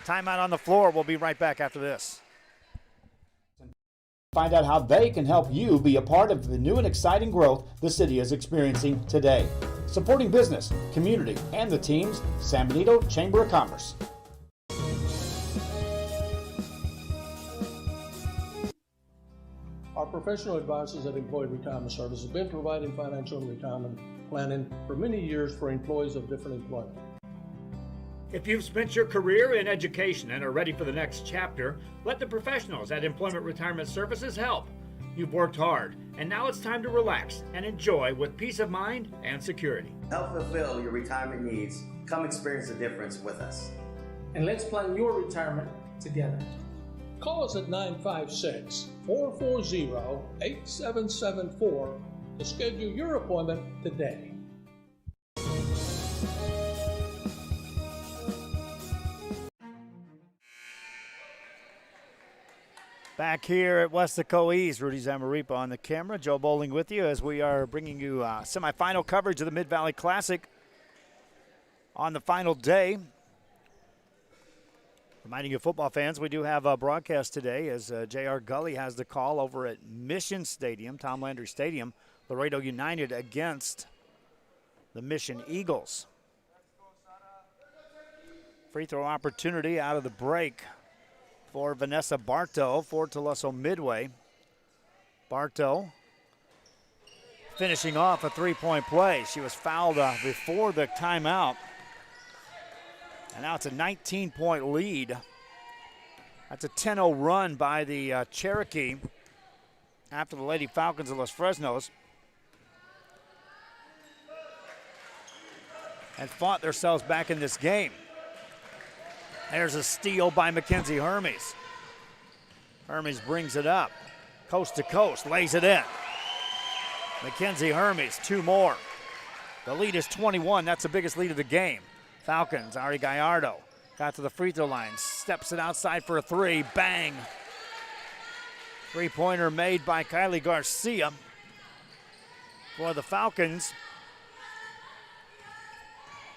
Timeout on the floor. We'll be right back after this. Find out how they can help you be a part of the new and exciting growth the city is experiencing today. Supporting business, community, and the teams, San Benito Chamber of Commerce. Our professional advisors at Employee Retirement Service have been providing financial and retirement planning for many years for employees of different employment. If you've spent your career in education and are ready for the next chapter, let the professionals at Employment Retirement Services help. You've worked hard, and now it's time to relax and enjoy with peace of mind and security. Help fulfill your retirement needs. Come experience the difference with us. And let's plan your retirement together. Call us at 956-440-8774 to schedule your appointment today. Back here at Westaco East, Rudy Zamaripa on the camera. Joe Bowling with you as we are bringing you semifinal coverage of the Mid-Valley Classic on the final day. Reminding you football fans, we do have a broadcast today as J.R. Gully has the call over at Mission Stadium, Tom Landry Stadium, Laredo United against the Mission Eagles. Free throw opportunity out of the break for Vanessa Bartow for Tuluso Midway. Bartow finishing off a three-point play. She was fouled before the timeout. And now it's a 19-point lead. That's a 10-0 run by the Cherokee after the Lady Falcons of Los Fresnos and fought themselves back in this game. There's a steal by Mackenzie Hermes. Hermes brings it up. Coast to coast, lays it in. Mackenzie Hermes, two more. The lead is 21. That's the biggest lead of the game. Falcons, Ari Gallardo got to the free throw line, steps it outside for a three, bang. Three-pointer made by Kylie Garcia for the Falcons.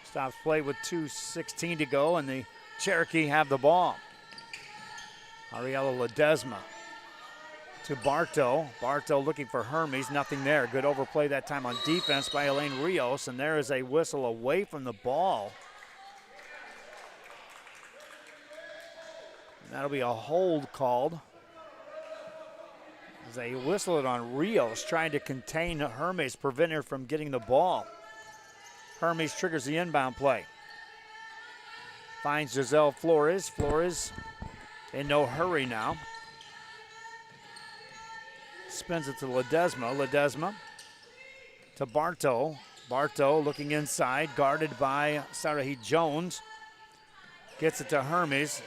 Stops play with 2:16 to go, and the Cherokee have the ball. Ariella Ledesma to Bartow. Bartow looking for Hermes, nothing there. Good overplay that time on defense by Elaine Rios, and there is a whistle away from the ball. And that'll be a hold called. As they whistle it on Rios, trying to contain Hermes, prevent her from getting the ball. Hermes triggers the inbound play. Finds Giselle Flores. Flores in no hurry now. Spins it to Ledesma. Ledesma to Bartow. Bartow looking inside, guarded by Sarahi Jones. Gets it to Hermes.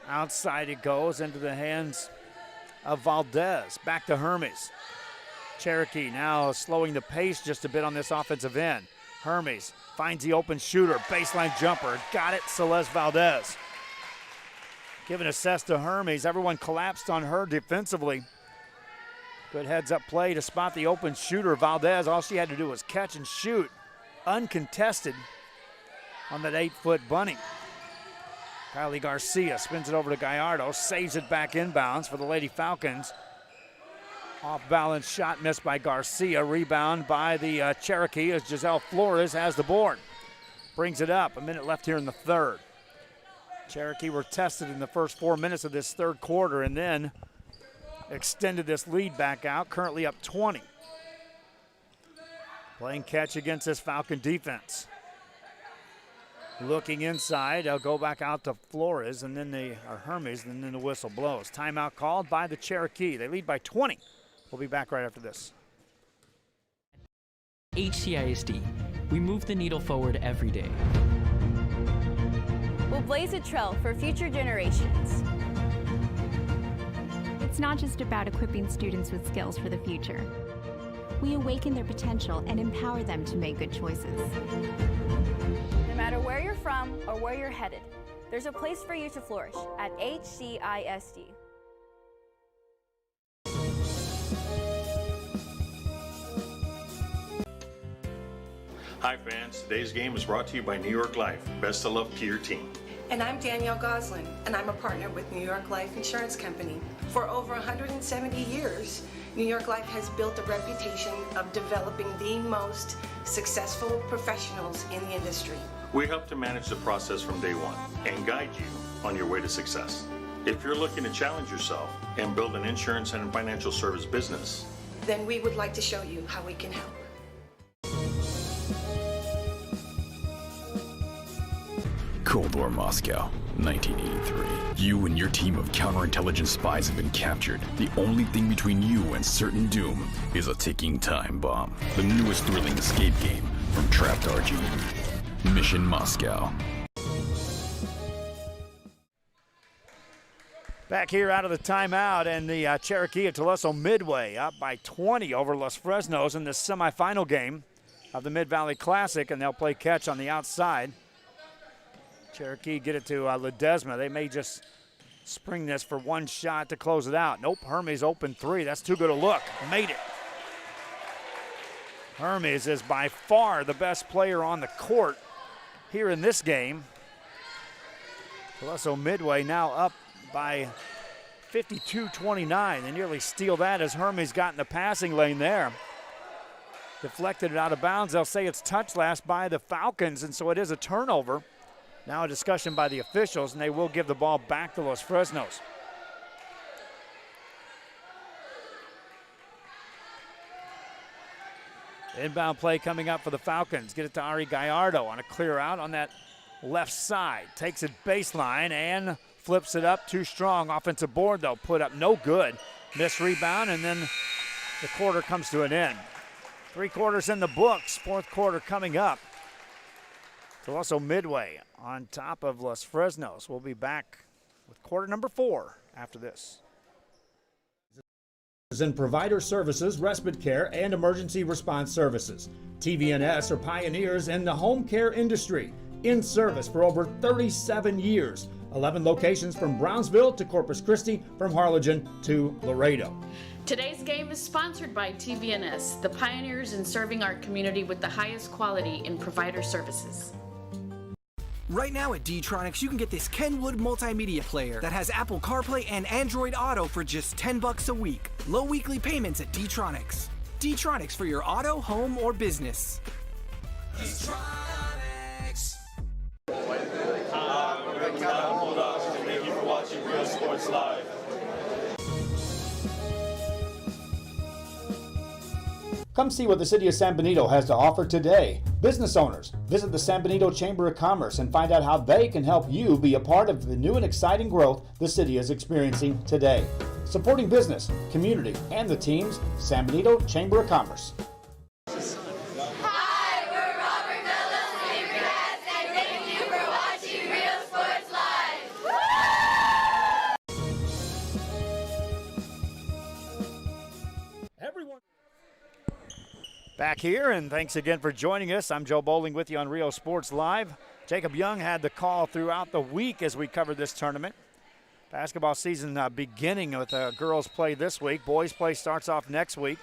Outside it goes into the hands of Valdez. Back to Hermes. Cherokee now slowing the pace just a bit on this offensive end. Hermes finds the open shooter, baseline jumper. Got it, Celeste Valdez. Giving assist to Hermes. Everyone collapsed on her defensively. Good heads-up play to spot the open shooter, Valdez. All she had to do was catch and shoot. Uncontested on that 8-foot bunny. Kylie Garcia spins it over to Gallardo, saves it back inbounds for the Lady Falcons. Off balance shot missed by Garcia. Rebound by the Cherokee as Giselle Flores has the board. Brings it up. A minute left here in the third. Cherokee were tested in the first 4 minutes of this third quarter and then extended this lead back out. Currently up 20. Playing catch against this Falcon defense. Looking inside, they'll go back out to Flores and then Hermes, and then the whistle blows. Timeout called by the Cherokee. They lead by 20. We'll be back right after this. HCISD, we move the needle forward every day. We'll blaze a trail for future generations. It's not just about equipping students with skills for the future. We awaken their potential and empower them to make good choices. No matter where you're from or where you're headed, there's a place for you to flourish at HCISD. Hi fans, today's game is brought to you by New York Life. Best of luck to your team. And I'm Danielle Goslin, and I'm a partner with New York Life Insurance Company. For over 170 years, New York Life has built a reputation of developing the most successful professionals in the industry. We help to manage the process from day one and guide you on your way to success. If you're looking to challenge yourself and build an insurance and financial service business, then we would like to show you how we can help. Cold War Moscow, 1983. You and your team of counterintelligence spies have been captured. The only thing between you and certain doom is a ticking time bomb. The newest thrilling escape game from Trapped RG. Mission Moscow. Back here out of the timeout, and the Cherokee at Tuluso Midway up by 20 over Los Fresnos in the semifinal game of the Mid-Valley Classic, and they'll play catch on the outside. Cherokee get it to Ledesma. They may just spring this for one shot to close it out. Nope, Hermes open three. That's too good a look. Made it. Hermes is by far the best player on the court here in this game. Tuluso Midway now up by 52-29. They nearly steal that as Hermes got in the passing lane there. Deflected it out of bounds. They'll say it's touched last by the Falcons, and so it is a turnover. Now a discussion by the officials, and they will give the ball back to Los Fresnos. Inbound play coming up for the Falcons. Get it to Ari Gallardo on a clear out on that left side. Takes it baseline and flips it up. Too strong. Offensive board, though. Put up no good. Missed rebound, and then the quarter comes to an end. 3 quarters in the books. 4th quarter coming up. Tuluso Midway on top of Los Fresnos. We'll be back with quarter number 4 after this. In provider services, respite care, and emergency response services. TVNS are pioneers in the home care industry, in service for over 37 years. 11 locations from Brownsville to Corpus Christi, from Harlingen to Laredo. Today's game is sponsored by TVNS, the pioneers in serving our community with the highest quality in provider services. Right now at D-Tronics, you can get this Kenwood multimedia player that has Apple CarPlay and Android Auto for just $10 a week. Low weekly payments at D-Tronics. D-Tronics for your auto, home, or business. D-Tronics. We're the Cowboy Bulldogs, and thank you for watching Real Sports Live. Come see what the City of San Benito has to offer today. Business owners, visit the San Benito Chamber of Commerce and find out how they can help you be a part of the new and exciting growth the city is experiencing today. Supporting business, community, and the teams, San Benito Chamber of Commerce. Hi, we're Robert Bella's favorite cats, and thank you for watching Real Sports Live. Everyone. Back here, and thanks again for joining us. I'm Joe Bowling with you on Rio Sports Live. Jacob Young had the call throughout the week as we covered this tournament. Basketball season beginning with girls play this week. Boys play starts off next week.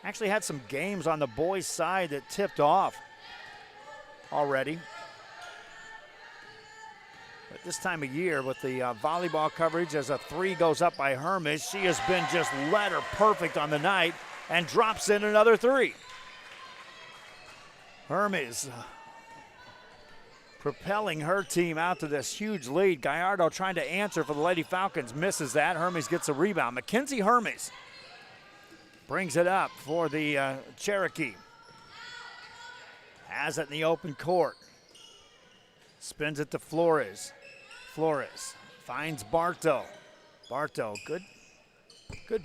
Actually had some games on the boys' side that tipped off already. But this time of year with the volleyball coverage as a three goes up by Hermes, she has been just letter perfect on the night and drops in another three. Hermes propelling her team out to this huge lead. Gallardo trying to answer for the Lady Falcons, misses that. Hermes gets a rebound. Mackenzie Hermes brings it up for the Cherokee. Has it in the open court. Spins it to Flores. Flores finds Bartow. Bartow, good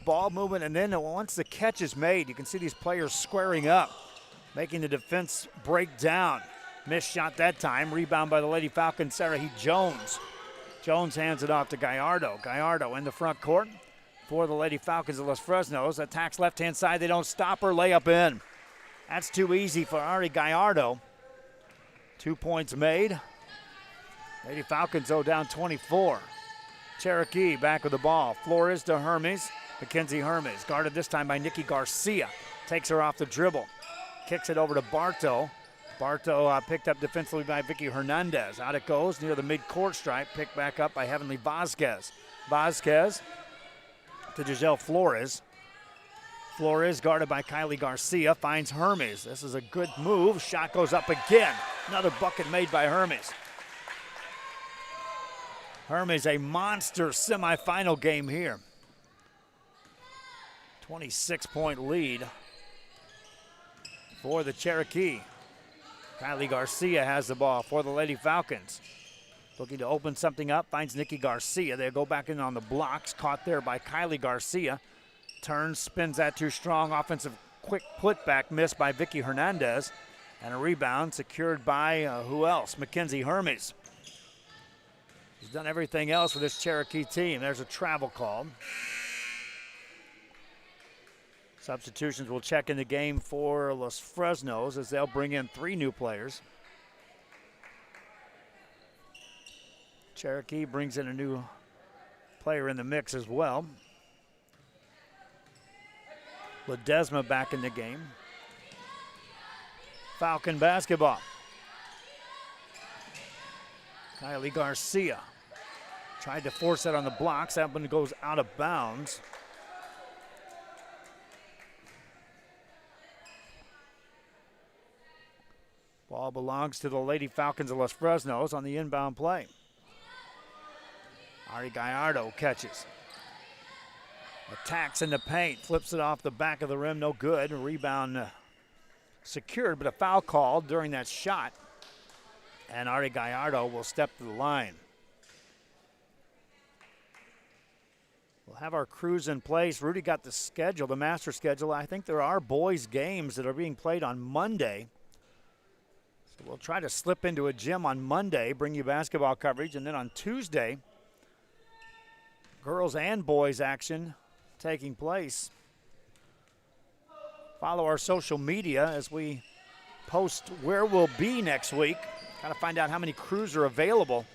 ball movement, and then once the catch is made, you can see these players squaring up, making the defense break down. Missed shot that time. Rebound by the Lady Falcons, Sarah Heat Jones. Jones hands it off to Gallardo. Gallardo in the front court for the Lady Falcons of Los Fresnos. Attacks left-hand side. They don't stop her. Layup in. That's too easy for Ari Gallardo. 2 points made. Lady Falcons, though, down 24. Cherokee back with the ball. Flores to Hermes. Mackenzie Hermes, guarded this time by Nikki Garcia. Takes her off the dribble. Kicks it over to Bartow. Bartow picked up defensively by Vicky Hernandez. Out it goes near the mid-court stripe. Picked back up by Heavenly Vasquez. Vasquez to Giselle Flores. Flores guarded by Kylie Garcia. Finds Hermes. This is a good move. Shot goes up again. Another bucket made by Hermes. Hermes, a monster semifinal game here. 26-point lead for the Cherokee. Kylie Garcia has the ball for the Lady Falcons. Looking to open something up, finds Nikki Garcia. They go back in on the blocks, caught there by Kylie Garcia. Turns, spins that too strong. Offensive quick putback missed by Vicky Hernandez. And a rebound secured by who else? Mackenzie Hermes. He's done everything else for this Cherokee team. There's a travel call. Substitutions will check in the game for Los Fresnos as they'll bring in 3 new players. Cherokee brings in a new player in the mix as well. Ledesma back in the game. Falcon basketball. Kylie Garcia tried to force that on the blocks. That one goes out of bounds. Ball belongs to the Lady Falcons of Los Fresnos on the inbound play. Ari Gallardo catches. Attacks in the paint, flips it off the back of the rim, no good. Rebound secured, but a foul called during that shot. And Ari Gallardo will step to the line. We'll have our crews in place. Rudy got the schedule, the master schedule. I think there are boys' games that are being played on Monday. So we'll try to slip into a gym on Monday, bring you basketball coverage, and then on Tuesday, girls and boys action taking place. Follow our social media as we post where we'll be next week. Got to find out how many crews are available.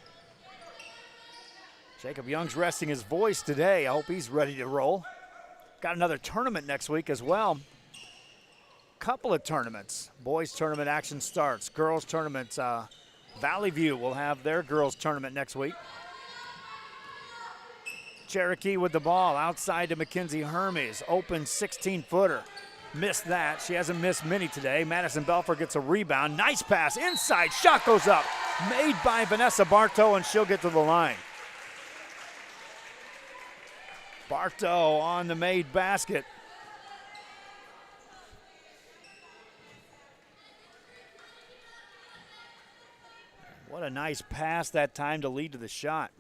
Jacob Young's resting his voice today. I hope he's ready to roll. Got another tournament next week as well. Couple of tournaments. Boys tournament action starts. Girls tournaments. Valley View will have their girls tournament next week. Cherokee with the ball outside to Mackenzie Hermes. Open 16-footer. Missed that. She hasn't missed many today. Madison Belfer gets a rebound. Nice pass inside. Shot goes up. Made by Vanessa Bartow, and she'll get to the line. Bartow on the made basket. What a nice pass that time to lead to the shot.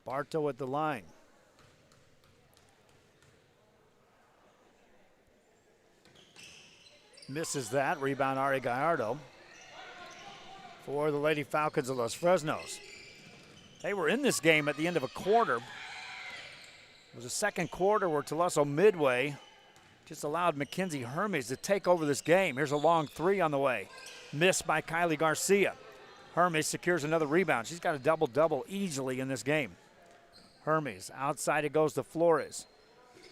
Bartow at the line. Misses that. Rebound Ari Gallardo for the Lady Falcons of Los Fresnos. They were in this game at the end of a quarter. It was a second quarter where Tuluso Midway just allowed Mackenzie Hermes to take over this game. Here's a long three on the way. Missed by Kylie Garcia. Hermes secures another rebound. She's got a double-double easily in this game. Hermes, outside it goes to Flores.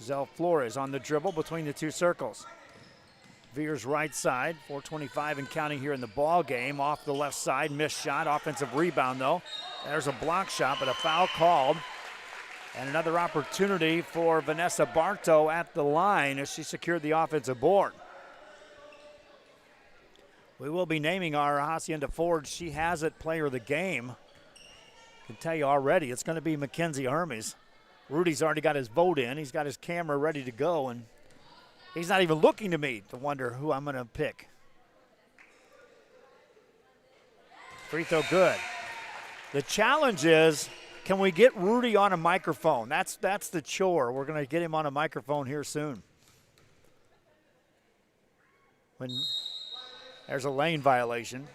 Zell Flores on the dribble between the two circles. Veers right side, 4:25 and counting here in the ball game. Off the left side, missed shot, offensive rebound though. There's a block shot, but a foul called. And another opportunity for Vanessa Bartow at the line as she secured the offensive board. We will be naming our Hacienda Ford She Has It player of the game. I can tell you already, it's going to be Mackenzie Hermes. Rudy's already got his vote in. He's got his camera ready to go, and he's not even looking to me to wonder who I'm going to pick. Free throw good. The challenge is, can we get Rudy on a microphone? That's the chore. We're going to get him on a microphone here soon. There's a lane violation.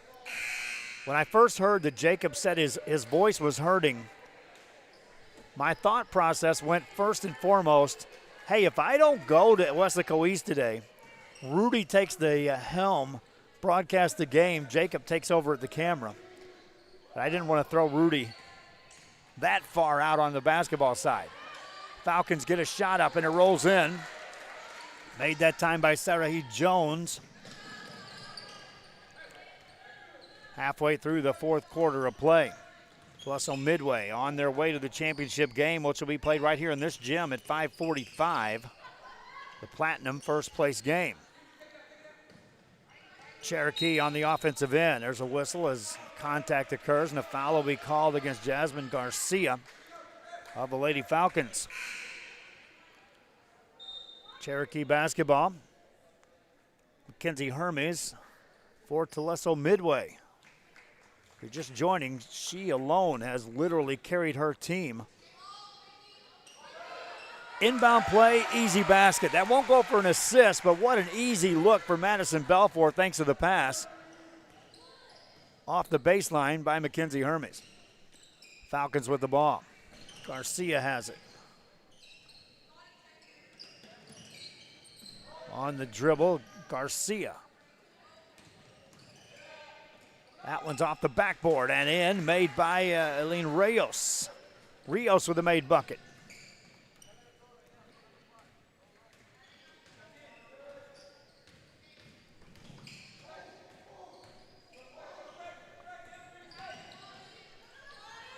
When I first heard that Jacob said his voice was hurting, my thought process went first and foremost, hey, if I don't go to Weslaco East today, Rudy takes the helm, broadcasts the game, Jacob takes over at the camera. But I didn't want to throw Rudy that far out on the basketball side. Falcons get a shot up and it rolls in. Made that time by Sarahi Jones. Halfway through the fourth quarter of play. Tuluso Midway on their way to the championship game, which will be played right here in this gym at 5:45. The Platinum first place game. Cherokee on the offensive end. There's a whistle as contact occurs, and a foul will be called against Jasmine Garcia of the Lady Falcons. Cherokee basketball. Mackenzie Hermes for Tuluso Midway. If you're just joining, she alone has literally carried her team. Inbound play, easy basket. That won't go for an assist, but what an easy look for Madison Belfort thanks to the pass. Off the baseline by Mackenzie Hermes. Falcons with the ball. Garcia has it. On the dribble, Garcia. That one's off the backboard and in, made by Eileen Rios. Rios with a made bucket.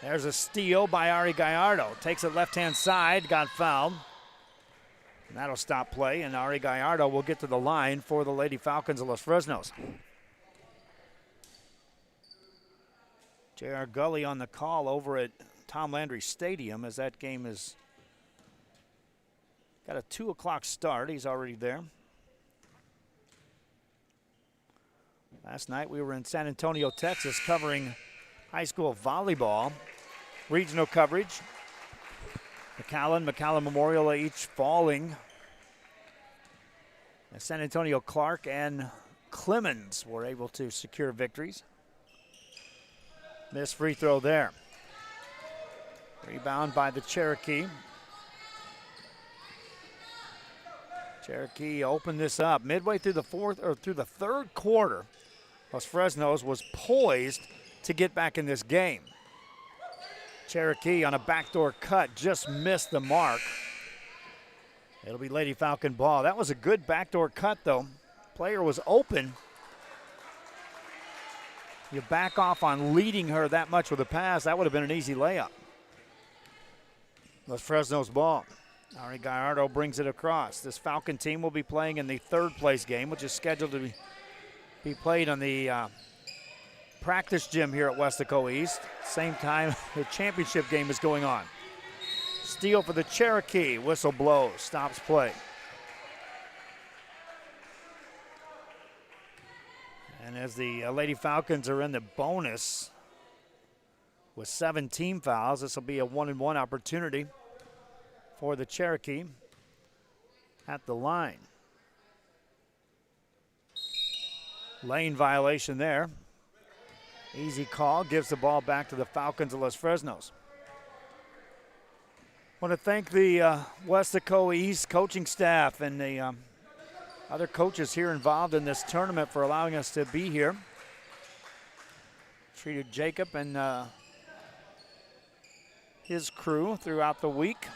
There's a steal by Ari Gallardo. Takes it left-hand side, got fouled. And that'll stop play, and Ari Gallardo will get to the line for the Lady Falcons of Los Fresnos. J.R. Gully on the call over at Tom Landry Stadium as that game is got a 2 o'clock start. He's already there. Last night we were in San Antonio, Texas, covering high school volleyball. Regional coverage. McAllen Memorial each falling. And San Antonio Clark and Clemens were able to secure victories. Missed free throw there. Rebound by the Cherokee. Cherokee opened this up midway through the third quarter. Los Fresnos was poised to get back in this game. Cherokee on a backdoor cut just missed the mark. It'll be Lady Falcon ball. That was a good backdoor cut though. Player was open. You back off on leading her that much with a pass, that would have been an easy layup. Los Fresno's ball. Ari Gallardo brings it across. This Falcon team will be playing in the third place game, which is scheduled to be played on the practice gym here at Weslaco East. Same time the championship game is going on. Steal for the Cherokee. Whistle blows. Stops play. And as the Lady Falcons are in the bonus with 7 team fouls, this will be a 1-and-1 opportunity for the Cherokee at the line. Lane violation there. Easy call, gives the ball back to the Falcons of Los Fresnos. I want to thank the Weslaco East coaching staff and the other coaches here involved in this tournament for allowing us to be here. Treated Jacob and his crew throughout the week.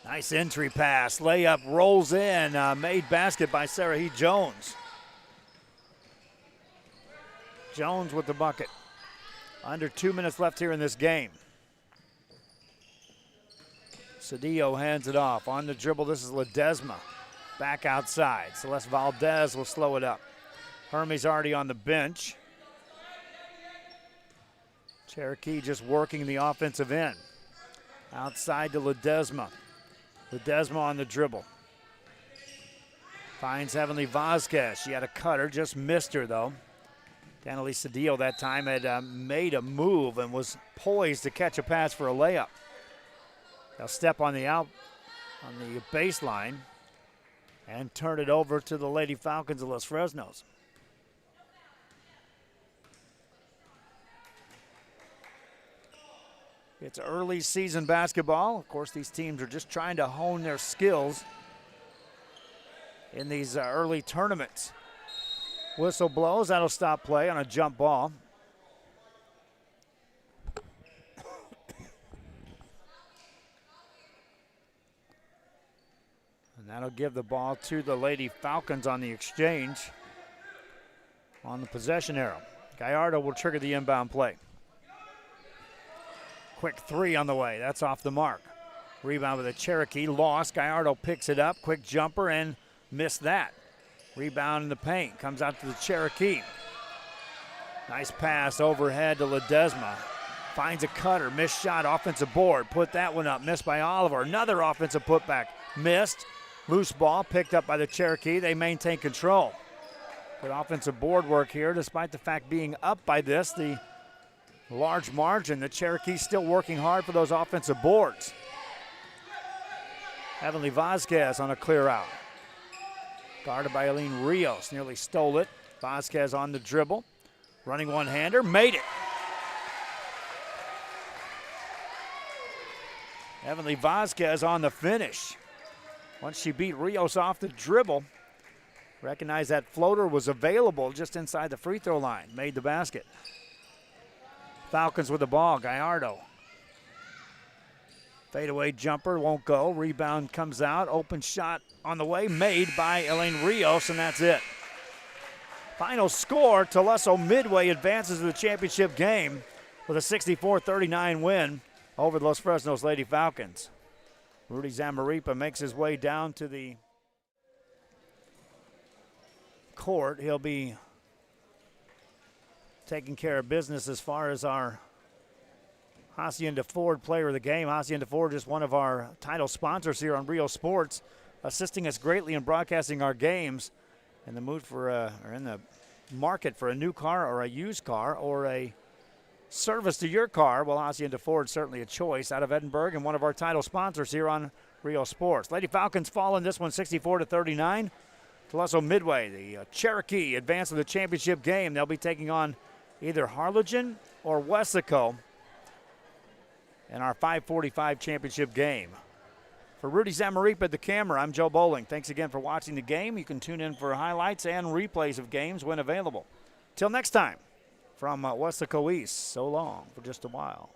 Nice entry pass. Layup rolls in. Made basket by Sarah He Jones. Jones with the bucket. Under 2 minutes left here in this game. Cedillo hands it off. On the dribble, this is Ledesma. Back outside. Celeste Valdez will slow it up. Hermie's already on the bench. Cherokee just working the offensive end. Outside to Ledesma. Ledesma on the dribble. Finds Heavenly Vasquez. She had a cutter, just missed her though. Annalise Cedillo that time had made a move and was poised to catch a pass for a layup. They'll step on the baseline and turn it over to the Lady Falcons of Los Fresnos. It's early season basketball. Of course, these teams are just trying to hone their skills in these early tournaments. Whistle blows. That'll stop play on a jump ball. And that'll give the ball to the Lady Falcons on the exchange on the possession arrow. Gallardo will trigger the inbound play. Quick three on the way. That's off the mark. Rebound with a Cherokee. Lost. Gallardo picks it up. Quick jumper and missed that. Rebound in the paint. Comes out to the Cherokee. Nice pass overhead to Ledesma. Finds a cutter. Missed shot. Offensive board. Put that one up. Missed by Oliver. Another offensive putback. Missed. Loose ball picked up by the Cherokee. They maintain control. Good offensive board work here despite the fact being up by the large margin. The Cherokee's still working hard for those offensive boards. Heavenly Vasquez on a clear out. Guarded by Eileen Rios. Nearly stole it. Vasquez on the dribble. Running one-hander. Made it. Heavenly Vasquez on the finish. Once she beat Rios off the dribble, recognized that floater was available just inside the free throw line. Made the basket. Falcons with the ball. Gallardo. Fadeaway jumper won't go. Rebound comes out. Open shot on the way. Made by Elaine Rios, and that's it. Final score, Tuluso Midway advances to the championship game with a 64-39 win over the Los Fresnos Lady Falcons. Rudy Zamaripa makes his way down to the court. He'll be taking care of business as far as our Hacienda Ford player of the game. Hacienda Ford is one of our title sponsors here on Rio Sports, assisting us greatly in broadcasting our games. In the mood for, or in the market for a new car or a used car or a service to your car, well, Hacienda Ford certainly a choice out of Edinburgh and one of our title sponsors here on Rio Sports. Lady Falcons fall in this one 64-39. Tuluso Midway, the Cherokee, advance to the championship game. They'll be taking on either Harlingen or Wesco in our 5:45 championship game. For Rudy Zamaripa at the camera, I'm Joe Bowling. Thanks again for watching the game. You can tune in for highlights and replays of games when available. Till next time, from Wesco East, so long for just a while.